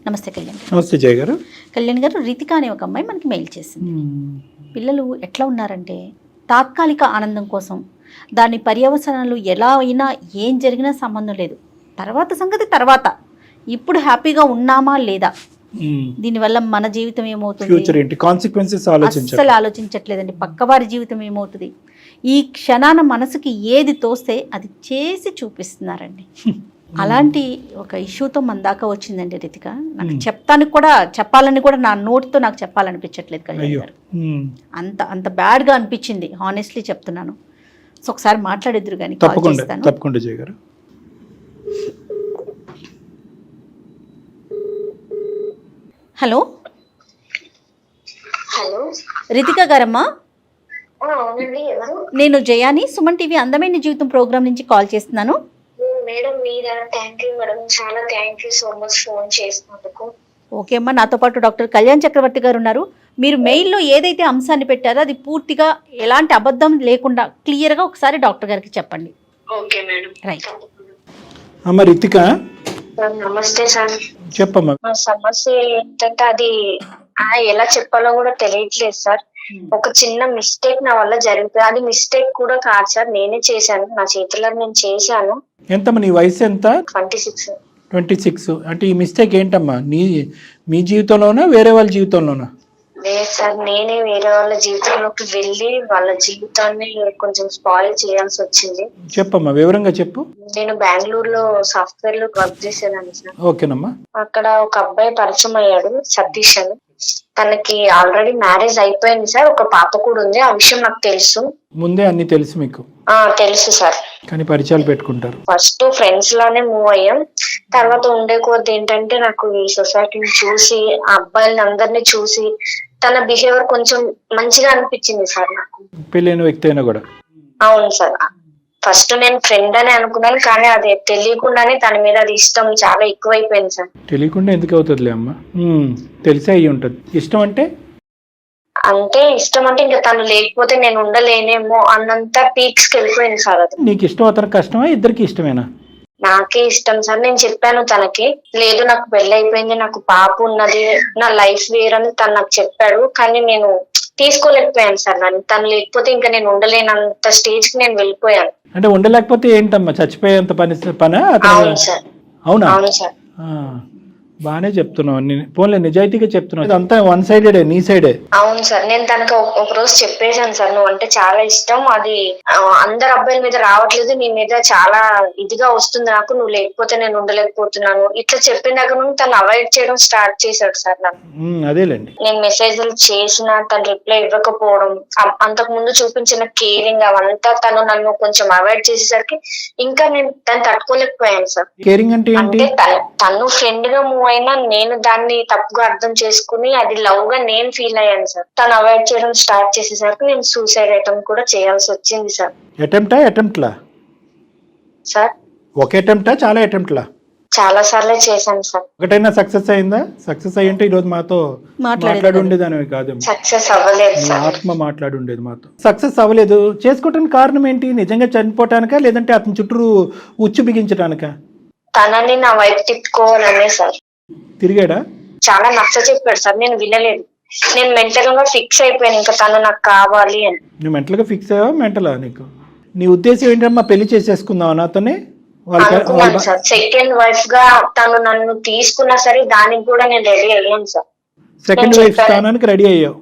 నమస్తే కళ్యాణ్. నమస్తే జయ గారు. కళ్యాణ్ గారు, రితిక అనే ఒక అమ్మాయి మనకి మెయిల్ చేసింది. పిల్లలు ఎట్లా ఉన్నారంటే తాత్కాలిక ఆనందం కోసం దాని పర్యవసనాలు ఎలా అయినా ఏం జరిగినా సంబంధం లేదు, తర్వాత సంగతి తర్వాత, ఇప్పుడు హ్యాపీగా ఉన్నామా లేదా, దీనివల్ల మన జీవితం ఏమవుతుంది అస్సలు ఆలోచించట్లేదండి. పక్కవారి జీవితం ఏమవుతుంది, ఈ క్షణాన మనసుకి ఏది తోస్తే అది చేసి చూపిస్తున్నారండి. అలాంటి ఒక ఇష్యూతో మన దాకా వచ్చిందండి రితిక. నాకు చెప్పాలని కూడా నా నోటితో నాకు చెప్పాలనిపించట్లేదు కళ్యాణ్ గారు. అంత అంత బ్యాడ్గా అనిపించింది, హానెస్ట్లీ చెప్తున్నాను. సో ఒకసారి మాట్లాడేద్దరు కానీ తప్పకుండా జయ గారు. హలో హలో రితిక గారమ్మా, నేను జయాని, సుమన్ టీవీ అందమైన జీవితం ప్రోగ్రామ్ నుంచి కాల్ చేస్తున్నాను. మేడం మీరా? థ్యాంక్ యూ మేడం, చాలా thank you so much phone చేసినందుకు. ఓకే అమ్మా, నాతో పాటు డాక్టర్ కళ్యాణ్ చక్రవర్తి గారు ఉన్నారు. మీరు మెయిల్లో ఏదైతే అంశాన్ని పెట్టారో అది పూర్తిగా ఎలాంటి అబద్ధం లేకుండా క్లియర్గా ఒకసారి డాక్టర్ గారికి చెప్పండి. Okay madam, right. అమ్మ రితిక, నమస్తే సార్. చెప్పమ్మా. మా సమస్య ఏంటంటే అది ఎలా చెప్పాలో కూడా తెలియట్లేదు సార్. ఒక చిన్న మిస్టేక్ నా వల్ల జరుగుతుంది. అది మిస్టేక్ కూడా కాదు సార్, నేనే చేశాను, నా చేతిలో నేను చేశాను. ఎంతమ్మా నీ వయసు ఎంత? 26. 26. అంటే ఈ మిస్టేక్ ఏంటమ్మా, మీ జీవితంలోనా వేరే వాళ్ళ జీవితంలోనా? లేదు సార్, నేనే వేరే వాళ్ళ జీవితంలోకి వెళ్ళి వాళ్ళ జీవితాన్ని కొంచెం స్పాయిల్ చేయాల్సి వచ్చింది. చెప్పమ్మా, వివరంగా చెప్పు. నేను బెంగళూరులో సాఫ్ట్వేర్ లో వర్క్ చేసేదాన్ని సార్. ఓకేనమ్మా. అక్కడ ఒక అబ్బాయి పరిచయం అయ్యాడు, సతీష్ అని. తనకి ఆల్రెడీ మ్యారేజ్ అయిపోయింది సార్, ఒక పాప కూడా ఉంది. ఆ విషయం నాకు తెలుసు, ముందే అన్ని తెలుసు మీకు? తెలుసు సార్. కానీ పరిచయాలు పెట్టుకుంటారు. ఫస్ట్ ఫ్రెండ్స్ లానే మూవ్ అయ్యాం. తర్వాత ఉండే కొద్ది ఏంటంటే నాకు ఈ సొసైటీని చూసి, ఆ అబ్బాయిలని అందరినీ చూసి తన బిహేవియర్ కొంచెం మంచిగా అనిపించింది సార్ నాకు. పెళ్ళైన వ్యక్తి అయినా కూడా? అవును సార్. ఫస్ట్ నేను ఫ్రెండ్ అని అనుకున్నాను, కానీ అది తెలియకుండానే తన మీద అది ఇష్టం చాలా ఎక్కువైపోయింది సార్. తెలియకుండా ఎందుకు అవుతుందిలే అమ్మా, తెలిసే అయ్యి ఉంటది. ఇష్టం అంటే ఇష్టం అంటే ఇంకా తను లేకపోతే నేను ఉండలేనేమో అన్నంత పీక్స్ కి వెళ్ళిపోయింది సార్. అది నీకు ఇష్టం, అతనికి కష్టమా, ఇద్దరికి ఇష్టమేనా? నాకే ఇష్టం సార్. నేను చెప్పాను తనకి, లేదు నాకు పెళ్లి అయిపోయింది, నాకు పాప ఉన్నది, నా లైఫ్ వేరని తను నాకు చెప్పాడు. కానీ నేను తీసుకోలేకపోయాను సార్. తను లేకపోతే ఇంకా నేను ఉండలేనంత స్టేజ్ కి నేను వెళ్ళిపోయాను. అంటే ఉండలేకపోతే ఏంటమ్మా, చచ్చిపోయేంత పని? అవును సార్. అవునా? అవును సార్. బానే చెప్తున్నావు, పోన్లే నిజాయితీగా చెప్తున్నావు. ఇదంతా వన్ సైడెడ్, నీ సైడే. అవును సార్. నేను తనకు ఒక రోజు చెప్పేశాను సార్, నువ్వు అంటే చాలా ఇష్టం, అది అందరు అబ్బాయిల మీద రావట్లేదు, నీ మీద చాలా ఇదిగా వస్తుంది నాకు, నువ్వు లేకపోతే నేను ఉండలేకపోతున్నాను. ఇట్లా చెప్పిన దగ్గర నుండి తను అవాయిడ్ చేయడం స్టార్ట్ చేశాడు సార్ నాకు. అదేలేండి. నేను మెసేజ్లు చేసిన తను రిప్లై ఇవ్వకపోవడం, అంతకు ముందు చూపించిన కేరింగ్ అవంతా తను నన్ను కొంచెం అవాయిడ్ చేసేసరికి ఇంకా నేను తను తట్టుకోలేకపోయాను సార్. కేరింగ్ అంటే తను ఫ్రెండ్ గా మూవ్ అయినా నేను దాన్ని తప్పుగా అర్థం చేసుకుని అది లవ్ గా నేను ఫీల్ అయ్యాను సార్. తను అవాయిడ్ చేయడం స్టార్ట్ చేసేసరికి నేను సూసైడ్ అటెంప్ట్ కూడా చేయాల్సి వచ్చింది సార్. అటెంప్ట్లా సార్? ఒక అటెంప్టా, చాలా అటెంప్ట్లా? చాలా సార్లే చేశాను సార్. ఒకటైనా సక్సెస్ అయిందా? సక్సెస్ అయ్యంటే ఈ రోజు మాతో మాట్లాడి ఉండేదానివి కాదు. సక్సెస్ అవ్వలేదు సార్. ఆత్మ మాట్లాడి ఉండేది మాతో. సక్సెస్ అవ్వలేదు, చేసుకోవటానికి కారణం ఏంటి? నిజంగా చనిపోవటానికా, లేదంటే అతని చుట్టూ ఉచ్చు బిగించడానికా? తనని నా వైపు తిప్పుకోవాలనే సార్. తిరిగాడా? చాలా నచ్చ చెప్పాడు సార్, నేను వినలేదు. నేను మెంటల్ గా ఫిక్స్ అయిపోయాను, ఇంకా తను నాకు కావాలి అని. నువ్వు మెంటల్ గా ఫిక్స్ అయ్యావా? మెంటలా నీకు? నీ ఉద్దేశం ఏంటమ్మా, పెళ్లి చేసేసుకుందాం నాతోనే అనుకున్నాను సార్. సెకండ్ వైఫ్ గా తను నన్ను తీసుకున్నా సరే దానికి కూడా నేను రెడీ అయ్యాను సార్. సెకండ్ వైఫ్ స్థానానికి రెడీ అయ్యావు?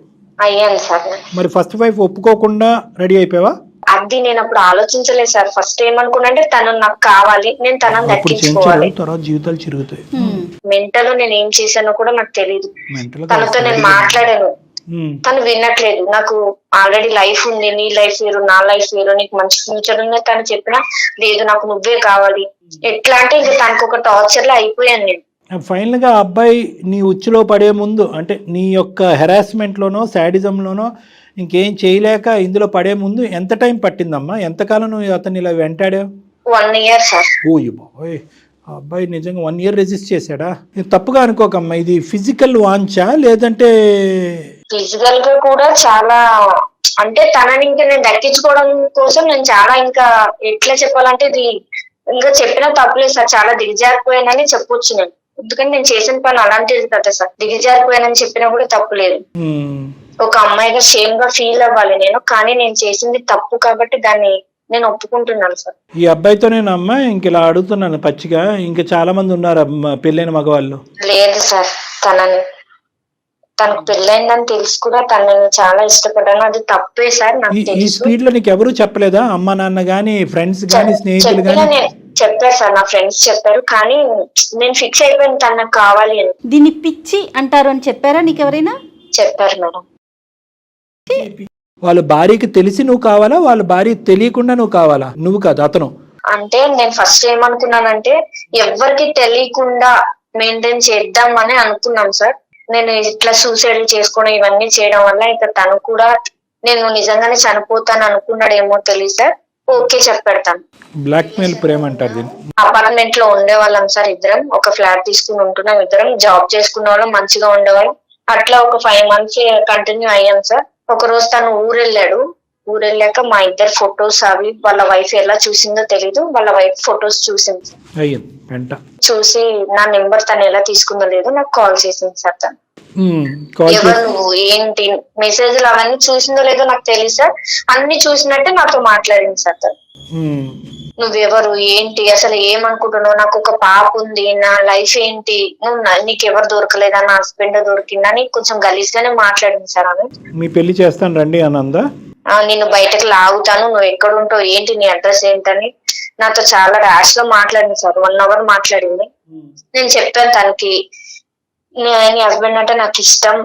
అయ్యాను సార్. మరి ఫస్ట్ వైఫ్ ఒప్పుకోకుండా రెడీ అయిపోయావా? అది నేను అప్పుడు ఆలోచించలేదు సార్. ఫస్ట్ ఏమనుకున్నా అంటే తను నాకు కావాలి, నేను తనని దక్కించుకోవాలి. తర్వాత జీవితాలు చిరుగుతాయి. మెంటల్ నేను ఏం చేశానో కూడా నాకు తెలియదు. తనతో నేను మాట్లాడాను, తను వినట్లేదు. నాకు ఆల్రెడీ లైఫ్ ఉంది, నీ లైఫ్ వేరు, నా లైఫ్ వేరు, నీకు మంచి ఫ్యూచర్ ఉంది తను చెప్పినా లేదు, నాకు నువ్వే కావాలి. ఎట్లా అంటే ఇంకా తనకు ఒక టార్చర్ లో అయిపోయాను నేను. ఫైనల్ గా అబ్బాయి నీ ఉచ్చులో పడే ముందు, అంటే నీ యొక్క హెరాస్మెంట్ లోనో శాడిజం లోనో ఇంకేం చేయలేక ఇందులో పడే ముందు ఎంత టైం పట్టిందమ్మా? ఎంతకాలం నువ్వు అతన్ని ఇలా వెంటాడావు? 1 year సార్. ఓయ్ బాయ్, ఆ అబ్బాయి నిజంగా 1 year రెసిస్ట్ చేశాడా? తప్పుగా అనుకోకమ్మా, ఇది ఫిజికల్ వాంచా లేదంటే? ఫిజికల్ గా కూడా చాలా, అంటే తనని ఇంకా నేను దక్కించుకోవడం కోసం నేను చాలా, ఇంకా ఎట్లా చెప్పాలంటే ఇది ఇంకా చెప్పినా తప్పులేదు సార్, చాలా దిగజారిపోయానని చెప్పొచ్చు నేను. ఎందుకంటే నేను చేసిన పని అలాంటిది కదా సార్. దిగజారిపోయానని చెప్పినా కూడా తప్పు లేదు. ఒక అమ్మాయిగా షేమ్ గా ఫీల్ అవ్వాలి నేను, కానీ నేను చేసింది తప్పు కాబట్టి దాన్ని నేను ఒప్పుకుంటున్నాను సార్. ఈ అబ్బాయితోనేనమ్మా ఇంక ఇలా అడుగుతున్నాను పచ్చిగా, ఇంకా చాలా మంది ఉన్నారు పెళ్ళైన మగవాళ్ళు? లేదు సార్, తనకు పెళ్ళైందని తెలుసు కూడా తనని చాలా ఇష్టపడ్డాను, అది తప్పే సార్ నాకు ఈ తెలుసు. స్పీడ్ లో నీకు ఎవరు చెప్పలేదా? అమ్మ నాన్న గానీ, ఫ్రెండ్స్ గానీ, స్నేహితులు గానీ? చెప్పారు సార్, నా ఫ్రెండ్స్ చెప్పారు, కానీ నేను ఫిక్స్ అయిపోయాను తను నాకు కావాలి అని. దీన్ని పిచ్చి అంటారు అని చెప్పారా నీకు ఎవరైనా? చెప్పారు మేడం. వాళ్ళ భార్యకి తెలిసి నువ్వు కావాలా, వాళ్ళ భార్య తెలియకుండా నువ్వు కావాలా? నువ్వు కాదు, అతను. అంటే నేను ఫస్ట్ ఏమనుకున్నానంటే ఎవరికి తెలియకుండా మెయింటైన్ చేద్దామని అనుకున్నాం సార్. నేను ఇట్లా సూసైడ్ చేసుకోవడం ఇవన్నీ చేయడం వల్ల ఇక తను కూడా నేను నిజంగానే చనిపోతాను అనుకున్నాడేమో తెలియదు సార్. ఓకే చెప్పాడు తను. బ్లాక్ మెయిల్ ప్రేమ అంటారు దీన్ని. అపార్ట్మెంట్ లో ఉండేవాళ్ళం సార్ ఇద్దరం, ఒక ఫ్లాట్ తీసుకుని ఉంటున్నాం ఇద్దరం, జాబ్ చేసుకునే వాళ్ళం, మంచిగా ఉండేవాళ్ళం. అట్లా ఒక 5 months కంటిన్యూ అయ్యాం సార్. ఒక రోజు తను ఊరెళ్ళాక మా ఇద్దరు ఫొటోస్ అవి వాళ్ళ వైఫ్ ఎలా చూసిందో తెలీదు, వాళ్ళ వైఫ్ ఫొటోస్ చూసింది. చూసి నా నెంబర్ తను ఎలా తీసుకుందో లేదు నాకు కాల్ చేసింది సార్. తను ఎవరు నువ్వు ఏంటి మెసేజ్లు అవన్నీ చూసిందో లేదో నాకు తెలియదు సార్. అన్ని చూసినట్టే నాతో మాట్లాడింది సార్ తను. నువ్వెవరు ఏంటి అసలు ఏమనుకుంటున్నావు, నాకు ఒక పాప ఉంది, నా లైఫ్ ఏంటి, నీకు ఎవరు దొరకలేదా, నా హస్బెండ్ దొరికిందా అని కొంచెం గలీజ్ గానే మాట్లాడింది సార్ ఆమె. మీ పెళ్లి చేస్తాను రండి అనందా? నిన్ను బయటకు లాగుతాను, నువ్వు ఎక్కడ ఉంటావు ఏంటి, నీ అడ్రస్ ఏంటని నాతో చాలా ర్యాష్ లో మాట్లాడింది సార్. 1 hour మాట్లాడింది. నేను చెప్పాను తనకి నీ హస్బెండ్ అంటే నాకు ఇష్టం,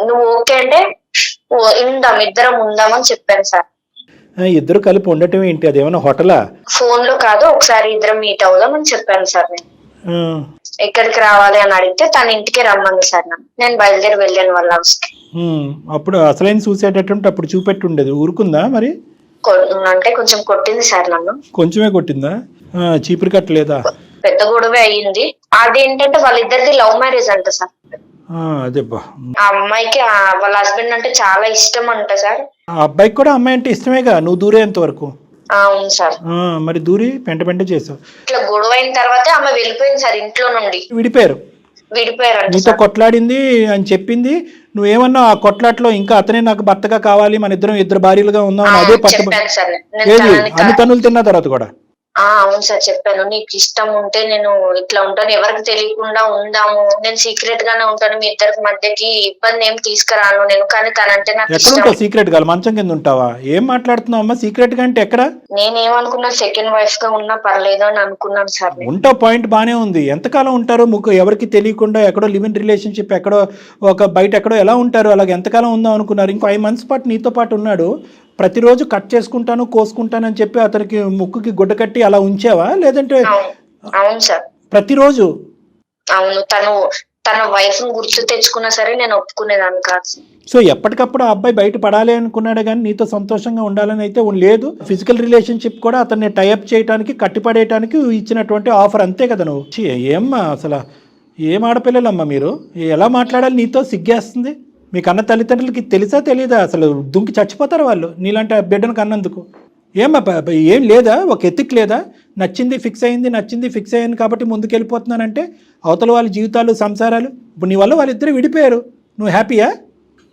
నువ్వు ఓకే అంటే ఇద్దరం ఉందామని చెప్పాను సార్. ఇద్దరు కలిపి ఉండటం ఏంటి, అది ఏమైనా హోటలా? ఫోన్ లో కాదు, ఒకసారి ఇద్దరం మీట్ అవుదాం అని చెప్పాను సార్. నేను ఎక్కడికి రావాలి అని అడిగితే తన ఇంటికి రమ్మంది సార్. నేను బయలుదేరి వెళ్ళాను వాళ్ళ హౌస్ కి. అప్పుడు అసలైన సూసైడ్ అటెంప్ట్ అప్పుడు చూపెట్టి ఉండేది, ఊరుకుందా మరి? అంటే కొంచెం కొట్టింది సార్ నన్ను. కొంచెమే కొట్టిందా? చీపురు కట్టలేదా? పెద్ద గొడవే అయ్యింది. అదేంటంటే వాళ్ళిద్దరిది లవ్ మ్యారేజ్ అంట సార్. ఆ అమ్మాయికి వాళ్ళ హస్బెండ్ అంటే చాలా ఇష్టం అంట సార్. ఆ అబ్బాయికి కూడా అమ్మాయి అంటే ఇష్టమేగా, నువ్వు దూరేంత వరకు. అవును సార్. మరి దూరి పెంట చేసావు. ఇట్లా గొడవ అయిన తర్వాత ఆమె వెళ్ళిపోయింది సార్ ఇంట్లో నుండి. విడిపోయారు. నీతో కొట్లాడింది అని చెప్పింది, నువ్వేమన్నా ఆ కొట్లాట్లో ఇంకా అతనే నాకు భర్తగా కావాలి, మన ఇద్దరు భార్యలుగా ఉందాం అదే పట్టు. అన్ని తనులు తిన్న తర్వాత కూడా అవును సార్ చెప్పాను. నీకు ఇష్టం ఉంటే నేను ఇట్లా ఉంటాను, ఎవరికి తెలియకుండా ఉందాము, నేను సీక్రెట్ గానే ఉంటాను, మీ ఇద్దరికి మధ్యకి ఇబ్బంది ఏం తీసుకురాను నేను. కానీ తనంటే నాకు ఎక్కడ సీక్రెట్ గా మంచం కింద ఉంటావా? ఏం మాట్లాడుతున్నావు అమ్మా? సీక్రెట్ గా అంటే ఎక్కడ? నేనేమనుకున్నా సెకండ్ వైఫ్ గా ఉన్నా పర్లేదు అని అనుకున్నాను సార్. ఉంటావు, పాయింట్ బానే ఉంది. ఎంతకాలం ఉంటారు ఎవరికి తెలియకుండా? ఎక్కడో లివ్ ఇన్ రిలేషన్షిప్, ఎక్కడో ఒక బయట ఎక్కడో ఎలా ఉంటారు? అలాగే ఎంతకాలం ఉందాం అనుకున్నారు? ఇంకో 5 months పాటు నీతో పాటు ఉన్నాడు, ప్రతిరోజు కట్ చేసుకుంటాను కోసుకుంటానని చెప్పి అతనికి ముక్కుకి గుడ్డ కట్టి అలా ఉంచావా? లేదంటే? అవును సార్, ప్రతిరోజు. అవును, తన వైఫ్ గుర్తు తెచ్చుకున్నా సరే నేను ఒప్పుకునేదాన్ని కాదు. సో ఎప్పటికప్పుడు ఆ అబ్బాయి బయట పడాలి అనుకున్నాడు కానీ నీతో సంతోషంగా ఉండాలని అయితే లేదు. ఫిజికల్ రిలేషన్షిప్ కూడా అతన్ని టైఅప్ చేయడానికి, కట్టిపడేయడానికి ఇచ్చినటువంటి ఆఫర్, అంతే కదా నువ్వు? ఏమ్మా అసలు ఏం ఆడపిల్లలమ్మా మీరు? ఎలా మాట్లాడాలి నీతో? సిగ్గేస్తుంది. మీ కన్న తల్లిదండ్రులకి తెలుసా తెలీదా? అసలు దుంకి చచ్చిపోతారు వాళ్ళు నీలాంటి బిడ్డను కన్నందుకు. ఏం లేదా? ఒక ఎత్తిక్ లేదా? నచ్చింది ఫిక్స్ అయింది కాబట్టి ముందుకెళ్ళిపోతున్నానంటే అవతల వాళ్ళ జీవితాలు, సంసారాలు. ఇప్పుడు నీ వల్ల వాళ్ళిద్దరు విడిపోయారు, నువ్వు హ్యాపీయా?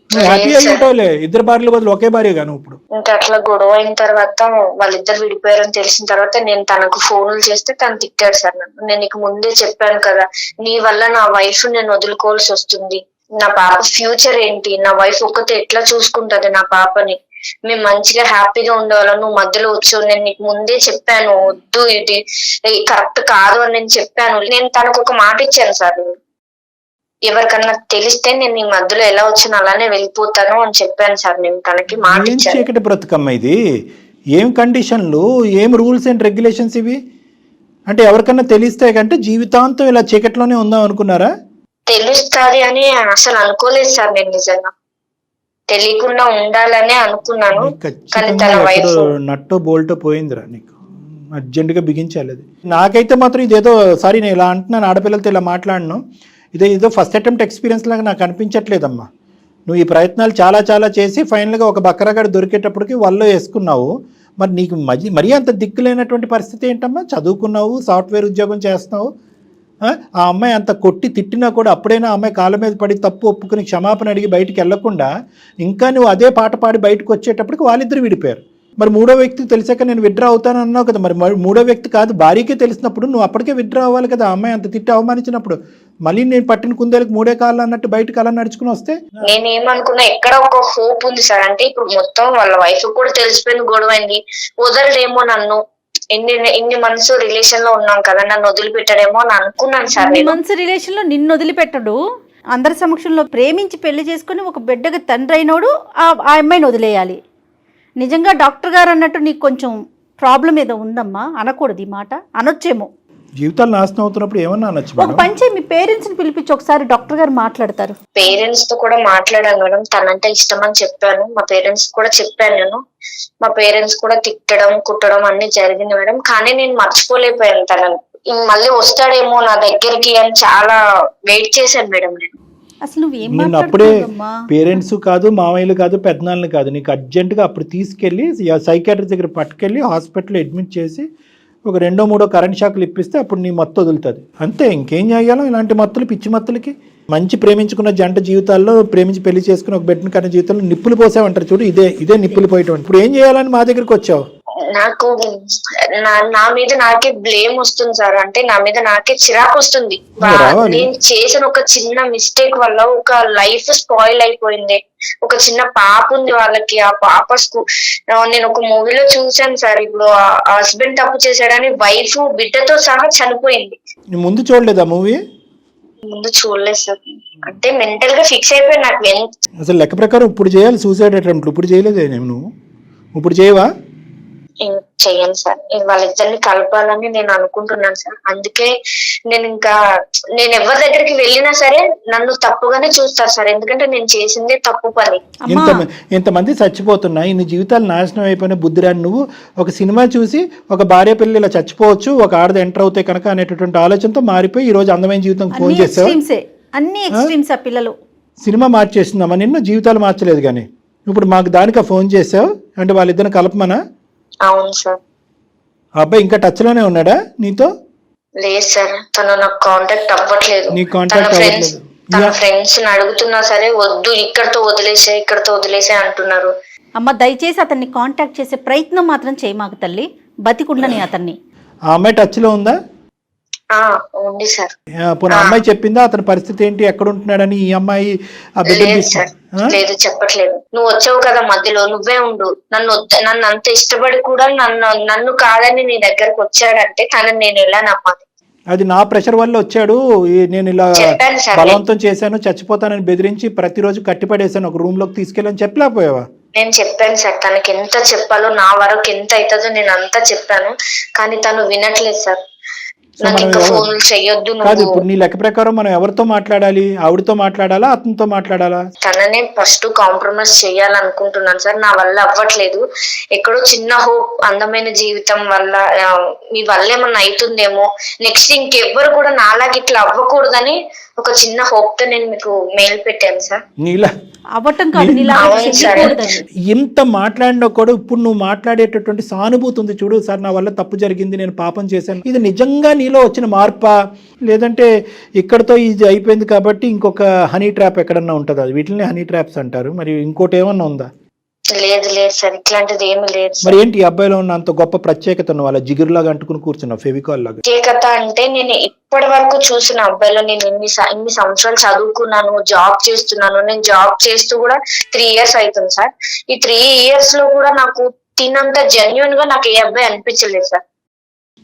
నువ్వు హ్యాపీ అయ్యేటోలే, 2 భార్యల బదులు ఒకే భార్యగా నువ్వు ఇప్పుడు. ఇంకా అట్లా గొడవ అయిన తర్వాత వాళ్ళిద్దరు విడిపోయారని తెలిసిన తర్వాత నేను తనకు ఫోన్లు చేస్తే తను తిట్టాడు సార్ నన్ను. నేను నీకు ముందే చెప్పాను కదా, నీ వల్ల నా వైఫ్ నేను వదులుకోవాల్సి వస్తుంది, నా పాప ఫ్యూచర్ ఏంటి, నా వైఫ్ ఒక్కతే ఎట్లా చూసుకుంటది నా పాపని, మేము మంచిగా హ్యాపీగా ఉండేవాళ్ళం, నువ్వు మధ్యలో వచ్చావు, నేను నీకు ముందే చెప్పాను వద్దు, ఇది కరెక్ట్ కాదు అని నేను చెప్పాను. నేను తనకు ఒక మాట ఇచ్చాను సార్, ఎవరికన్నా తెలిస్తే నేను నీ మధ్యలో ఎలా వచ్చాను అలానే వెళ్ళిపోతాను అని చెప్పాను సార్. నేను తనకి మాట ఇచ్చాను. చీకటి బ్రతుకమ్మ ఇది. ఏం కండిషన్లు, ఏం రూల్స్ అండ్ రెగ్యులేషన్స్ ఇవి? అంటే ఎవరికన్నా తెలిస్తే కంటే జీవితాంతం ఇలా చీకట్లోనే ఉందాం అనుకున్నారా? తెలుస్తుంది అని అసలు అనుకోలేదు సార్. నేను నిజంగా తెలియకుండా ఉండాలనే అనుకున్నాను. కానీ తన వైఫ్ నట్టో బోల్టో పోయిందిరా, నీకు అర్జెంటుగా బిగించాలి అది. నాకైతే మాత్రం ఇదేదో, సారీ నేను ఇలా అంటున్నాను, ఆడపిల్లలతో ఇలా మాట్లాడను, ఇదేదో ఫస్ట్ అటెంప్ట్ ఎక్స్పీరియన్స్ లాగా నాకు అనిపించట్లేదమ్మా. నువ్వు ఈ ప్రయత్నాలు చాలా చేసి ఫైనల్గా ఒక బక్కరగాడు దొరికేటప్పటికి వల్లో వేసుకున్నావు. మరి నీకు మరీ అంత దిక్కులేనటువంటి పరిస్థితి ఏంటమ్మా? చదువుకున్నావు, సాఫ్ట్వేర్ ఉద్యోగం చేస్తున్నావు, ఆ అమ్మాయి అంత కొట్టి తిట్టినా కూడా అప్పుడైనా ఆ అమ్మాయి కాళ్ళ మీద పడి తప్పు ఒప్పుకుని క్షమాపణ అడిగి బయటికి వెళ్లకుండా ఇంకా నువ్వు అదే పాట పాడి బయటకు వచ్చేటప్పటికి వాళ్ళిద్దరు విడిపోయారు. మరి మూడో వ్యక్తికి తెలిసాక నేను విత్డ్రా అవుతాను అన్నావు కదా, మరి మూడో వ్యక్తి కాదు భార్యకే తెలిసినప్పుడు నువ్వు అప్పటికే విత్డ్రా అవ్వాలి కదా. ఆ అమ్మాయి అంత తిట్టి అవమానించినప్పుడు మళ్ళీ నేను పట్టిన కుందేలకు మూడే కాళ్ళు అన్నట్టు బయటకు అలా నడుచుకుని వస్తే నేనేమనుకున్నా ఎక్కడ ఒక హోప్ ఉంది సార్. అంటే ఇప్పుడు మొత్తం వాళ్ళ వైఫ్ కూడా తెలిసిపోయింది, గొడవైంది, వదలడేమో నన్ను. ఇన్ని మంత్స్ రిలేషన్ లో ఉన్నాం కదా, నన్ను వదిలిపెట్టాడేమో అని అనుకున్నాను సార్. ఇన్ని మంత్స్ రిలేషన్ లో నిన్ను వదిలిపెట్టడు, అందరి సమక్షంలో ప్రేమించి పెళ్లి చేసుకుని ఒక బిడ్డకి తండ్రి అయినోడు ఆ అమ్మాయిని వదిలేయాలి. నిజంగా డాక్టర్ గారు అన్నట్టు నీకు కొంచెం ప్రాబ్లం ఏదో ఉందమ్మా, అనకూడదు ఈ మాట, అనొచ్చేమో. జీవితాలు నాశనం అవుతున్నప్పుడు ఏమన్నా అనొచ్చు. ఒక పంచే మీ పేరెంట్స్ ని పిలిపించి ఒకసారి డాక్టర్ గారు మాట్లాడతారు. పేరెంట్స్ తో కూడా మాట్లాడాను మేడం, తనంటే ఇష్టం అని చెప్పాను. మా పేరెంట్స్ కూడా చెప్పాను నేను. మా పేరెంట్స్ కూడా తిట్టడం కుట్టడం అన్ని జరిగింది మేడం. కానీ నేను మర్చిపోలేకపోయాను తనని. మళ్ళీ వస్తాడేమో నా దగ్గరికి అని చాలా వెయిట్ చేశాను మేడం నేను. అసలు నువ్వేం నిన్ను అప్పుడే పేరెంట్స్ కాదు, మామయ్యలు కాదు, పెద్దనాన్నలు కాదు, నీకు అర్జెంటుగా అప్పుడు తీసుకెళ్ళి సైకాట్రిస్ట్ దగ్గర పట్టుకెళ్ళి హాస్పిటల్లో అడ్మిట్ చేసి ఒక 2-3 కరెంట్ షాకులు ఇప్పిస్తే అప్పుడు నీ మత్తు వదులుతుంది. అంతే, ఇంకేం చేయాలో. ఇలాంటి మత్తులు, పిచ్చి మత్తులకి. మంచి ప్రేమించుకున్న జంట జీవితాల్లో, ప్రేమించి పెళ్లి చేసుకుని ఒక బిడ్డను కన్న జీవితంలో నిప్పులు పోసావంటారు చూడు, ఇదే నిప్పులు పోయటం. ఇప్పుడు ఏం చేయాలని మా దగ్గరికి వచ్చావు? నాకు నా మీద నాకే బ్లేమ్ వస్తుంది సార్. అంటే నా మీద నాకే చిరాకు వస్తుంది. నేను చేసిన ఒక చిన్న మిస్టేక్ వల్ల ఒక లైఫ్ స్పాయిల్ అయిపోయింది. ఒక చిన్న పాప ఉంది వాళ్ళకి. ఆ పాప నేను ఒక మూవీలో చూసాను సార్. ఇప్పుడు హస్బెండ్ తప్పు చేశాడని వైఫ్ బిడ్డతో సహా చనిపోయింది. ముందు చూడలేదా మూవీ? ముందు చూడలేదు సార్. అంటే మెంటల్ గా ఫిక్స్ అయిపోయి నాకు అసలు లెక్క ప్రకారం ఇప్పుడు చేయాలి సూసైడ్ అటెంప్ట్. ఇప్పుడు చేయలేదే నువ్వు? ఇప్పుడు చేయవా? చెయ్యను సార్. వాళ్ళిద్దరిని కలపాలని నేను అనుకుంటున్నాను సార్. అందుకే నేను ఎవరి దగ్గరికి వెళ్ళినా సరే నన్ను తప్పుగానే చూస్తారు సార్. ఎందుకంటే నేను చేసిందే తప్పు పని. ఇంతమంది చచ్చిపోతున్నా, ఇన్ని జీవితాలు నాశనం అయిపోయిన బుద్ధిరాని నువ్వు ఒక సినిమా చూసి ఒక భార్య పిల్లలు ఇలా చచ్చిపోవచ్చు, ఒక ఆడది ఎంటర్ అవుతాయి కనుక అనేటటువంటి ఆలోచనతో మారిపోయి ఈ రోజు అందమైన జీవితం ఫోన్ చేసావు. అన్ని ఎక్స్ట్రీమ్స్ ఆ పిల్లలు. సినిమా మార్చేస్తుందమ్మా నిన్ను, జీవితాలు మార్చలేదు. కానీ ఇప్పుడు మాకు దానికి ఫోన్ చేసావు అంటే వాళ్ళిద్దరిని కలపమనా? అవును సార్. అబ్బాయి ఇంకా టచ్ లోనే ఉన్నాడా నీతో? లేదు సార్, తను నాకు కాంటాక్ట్ అవ్వట్లేదు. నీ కాంటాక్ట్ అవ్వట్లేదు. తన ఫ్రెండ్స్ అడుగుతున్నా సరే వద్దు, ఇక్కడతో వదిలేసే అంటున్నారు. అమ్మ దయచేసి అతన్ని కాంటాక్ట్ చేసే ప్రయత్నం మాత్రం చేయి మాకు తల్లి, బతికుండని అతన్ని. ఆ అమ్మాయి టచ్ లో ఉందా? ఉంది సార్. అమ్మాయి చెప్పిందా అతని పరిస్థితి ఏంటి, ఎక్కడ ఉంటున్నాడని? ఈ అమ్మాయి లేదు చెప్పట్లేదు. నువ్వు వచ్చావు కదా మధ్యలో, నువ్వే ఉండు. నన్ను అంత ఇష్టపడి కూడా నన్ను కాదని నీ దగ్గరకు వచ్చాడంటే తనని నేను ఎలా నమ్మాలి? అది నా ప్రెషర్ వల్ల వచ్చాడు, నేను ఇలా బలవంతం చేశాను, చచ్చిపోతానని బెదిరించి ప్రతిరోజు కట్టిపడేశాను, ఒక రూమ్ లోకి తీసుకెళ్ళని చెప్పలేకపోయావా? నేను చెప్పాను సార్, తనకి ఎంత చెప్పాలో, నా వరకు ఎంత అవుతుందో నేను అంతా చెప్పాను. కానీ తను వినట్లేదు సార్. కాదు, ఇప్పుడు నీ లెక్క ప్రకారం మనం ఎవరితో మాట్లాడాలి? ఆవిడతో మాట్లాడాలా, అతనితో మాట్లాడాలా? తననే ఫస్ట్ కాంప్రమైజ్ చేయాలనుకుంటున్నాను సార్. నా వల్ల అవ్వట్లేదు. ఎక్కడో చిన్న హోప్, అందమైన జీవితం వల్ల మీ వల్ల ఏమన్నా అవుతుందేమో, నెక్స్ట్ ఇంకెవ్వరు కూడా నాలాగా ఇట్లా అవ్వకూడదని ఒక చిన్న హోప్ తో నేను మీకు మెయిల్ పెట్టాను సార్. నీలా అవ్వటం కాదు, ఇంత మాట్లాడినా కూడా ఇప్పుడు నువ్వు మాట్లాడేటటువంటి సానుభూతి ఉంది చూడు. సార్ నా వల్ల తప్పు జరిగింది, నేను పాపం చేశాను, ఇది నిజంగా నీలో వచ్చిన మార్పా, లేదంటే ఇక్కడతో ఇది అయిపోయింది కాబట్టి ఇంకొక హనీ ట్రాప్ ఎక్కడన్నా ఉంటుందా? వీటిని హనీ ట్రాప్స్ అంటారు. మరి ఇంకోటి ఏమన్నా ఉందా? లేదు సార్, ఇట్లాంటిది ఏమి లేదు. మరి ఏంటి ఈ అబ్బాయిలో ఉన్న అంత గొప్ప ప్రత్యేకత? వాళ్ళ జిగురులాగా అంటుకుని కూర్చున్నావు, ఫెవికాల్ లాగా. ప్రత్యేకత అంటే నేను ఇప్పటి వరకు చూసిన అబ్బాయిలో, నేను ఇన్ని సంవత్సరాలు చదువుకున్నాను, జాబ్ చేస్తున్నాను. నేను జాబ్ చేస్తూ కూడా 3 years అవుతుంది సార్. ఈ 3 years లో కూడా నాకు తినంత జెన్యున్ గా నాకు ఏ అబ్బాయి అనిపించలేదు సార్.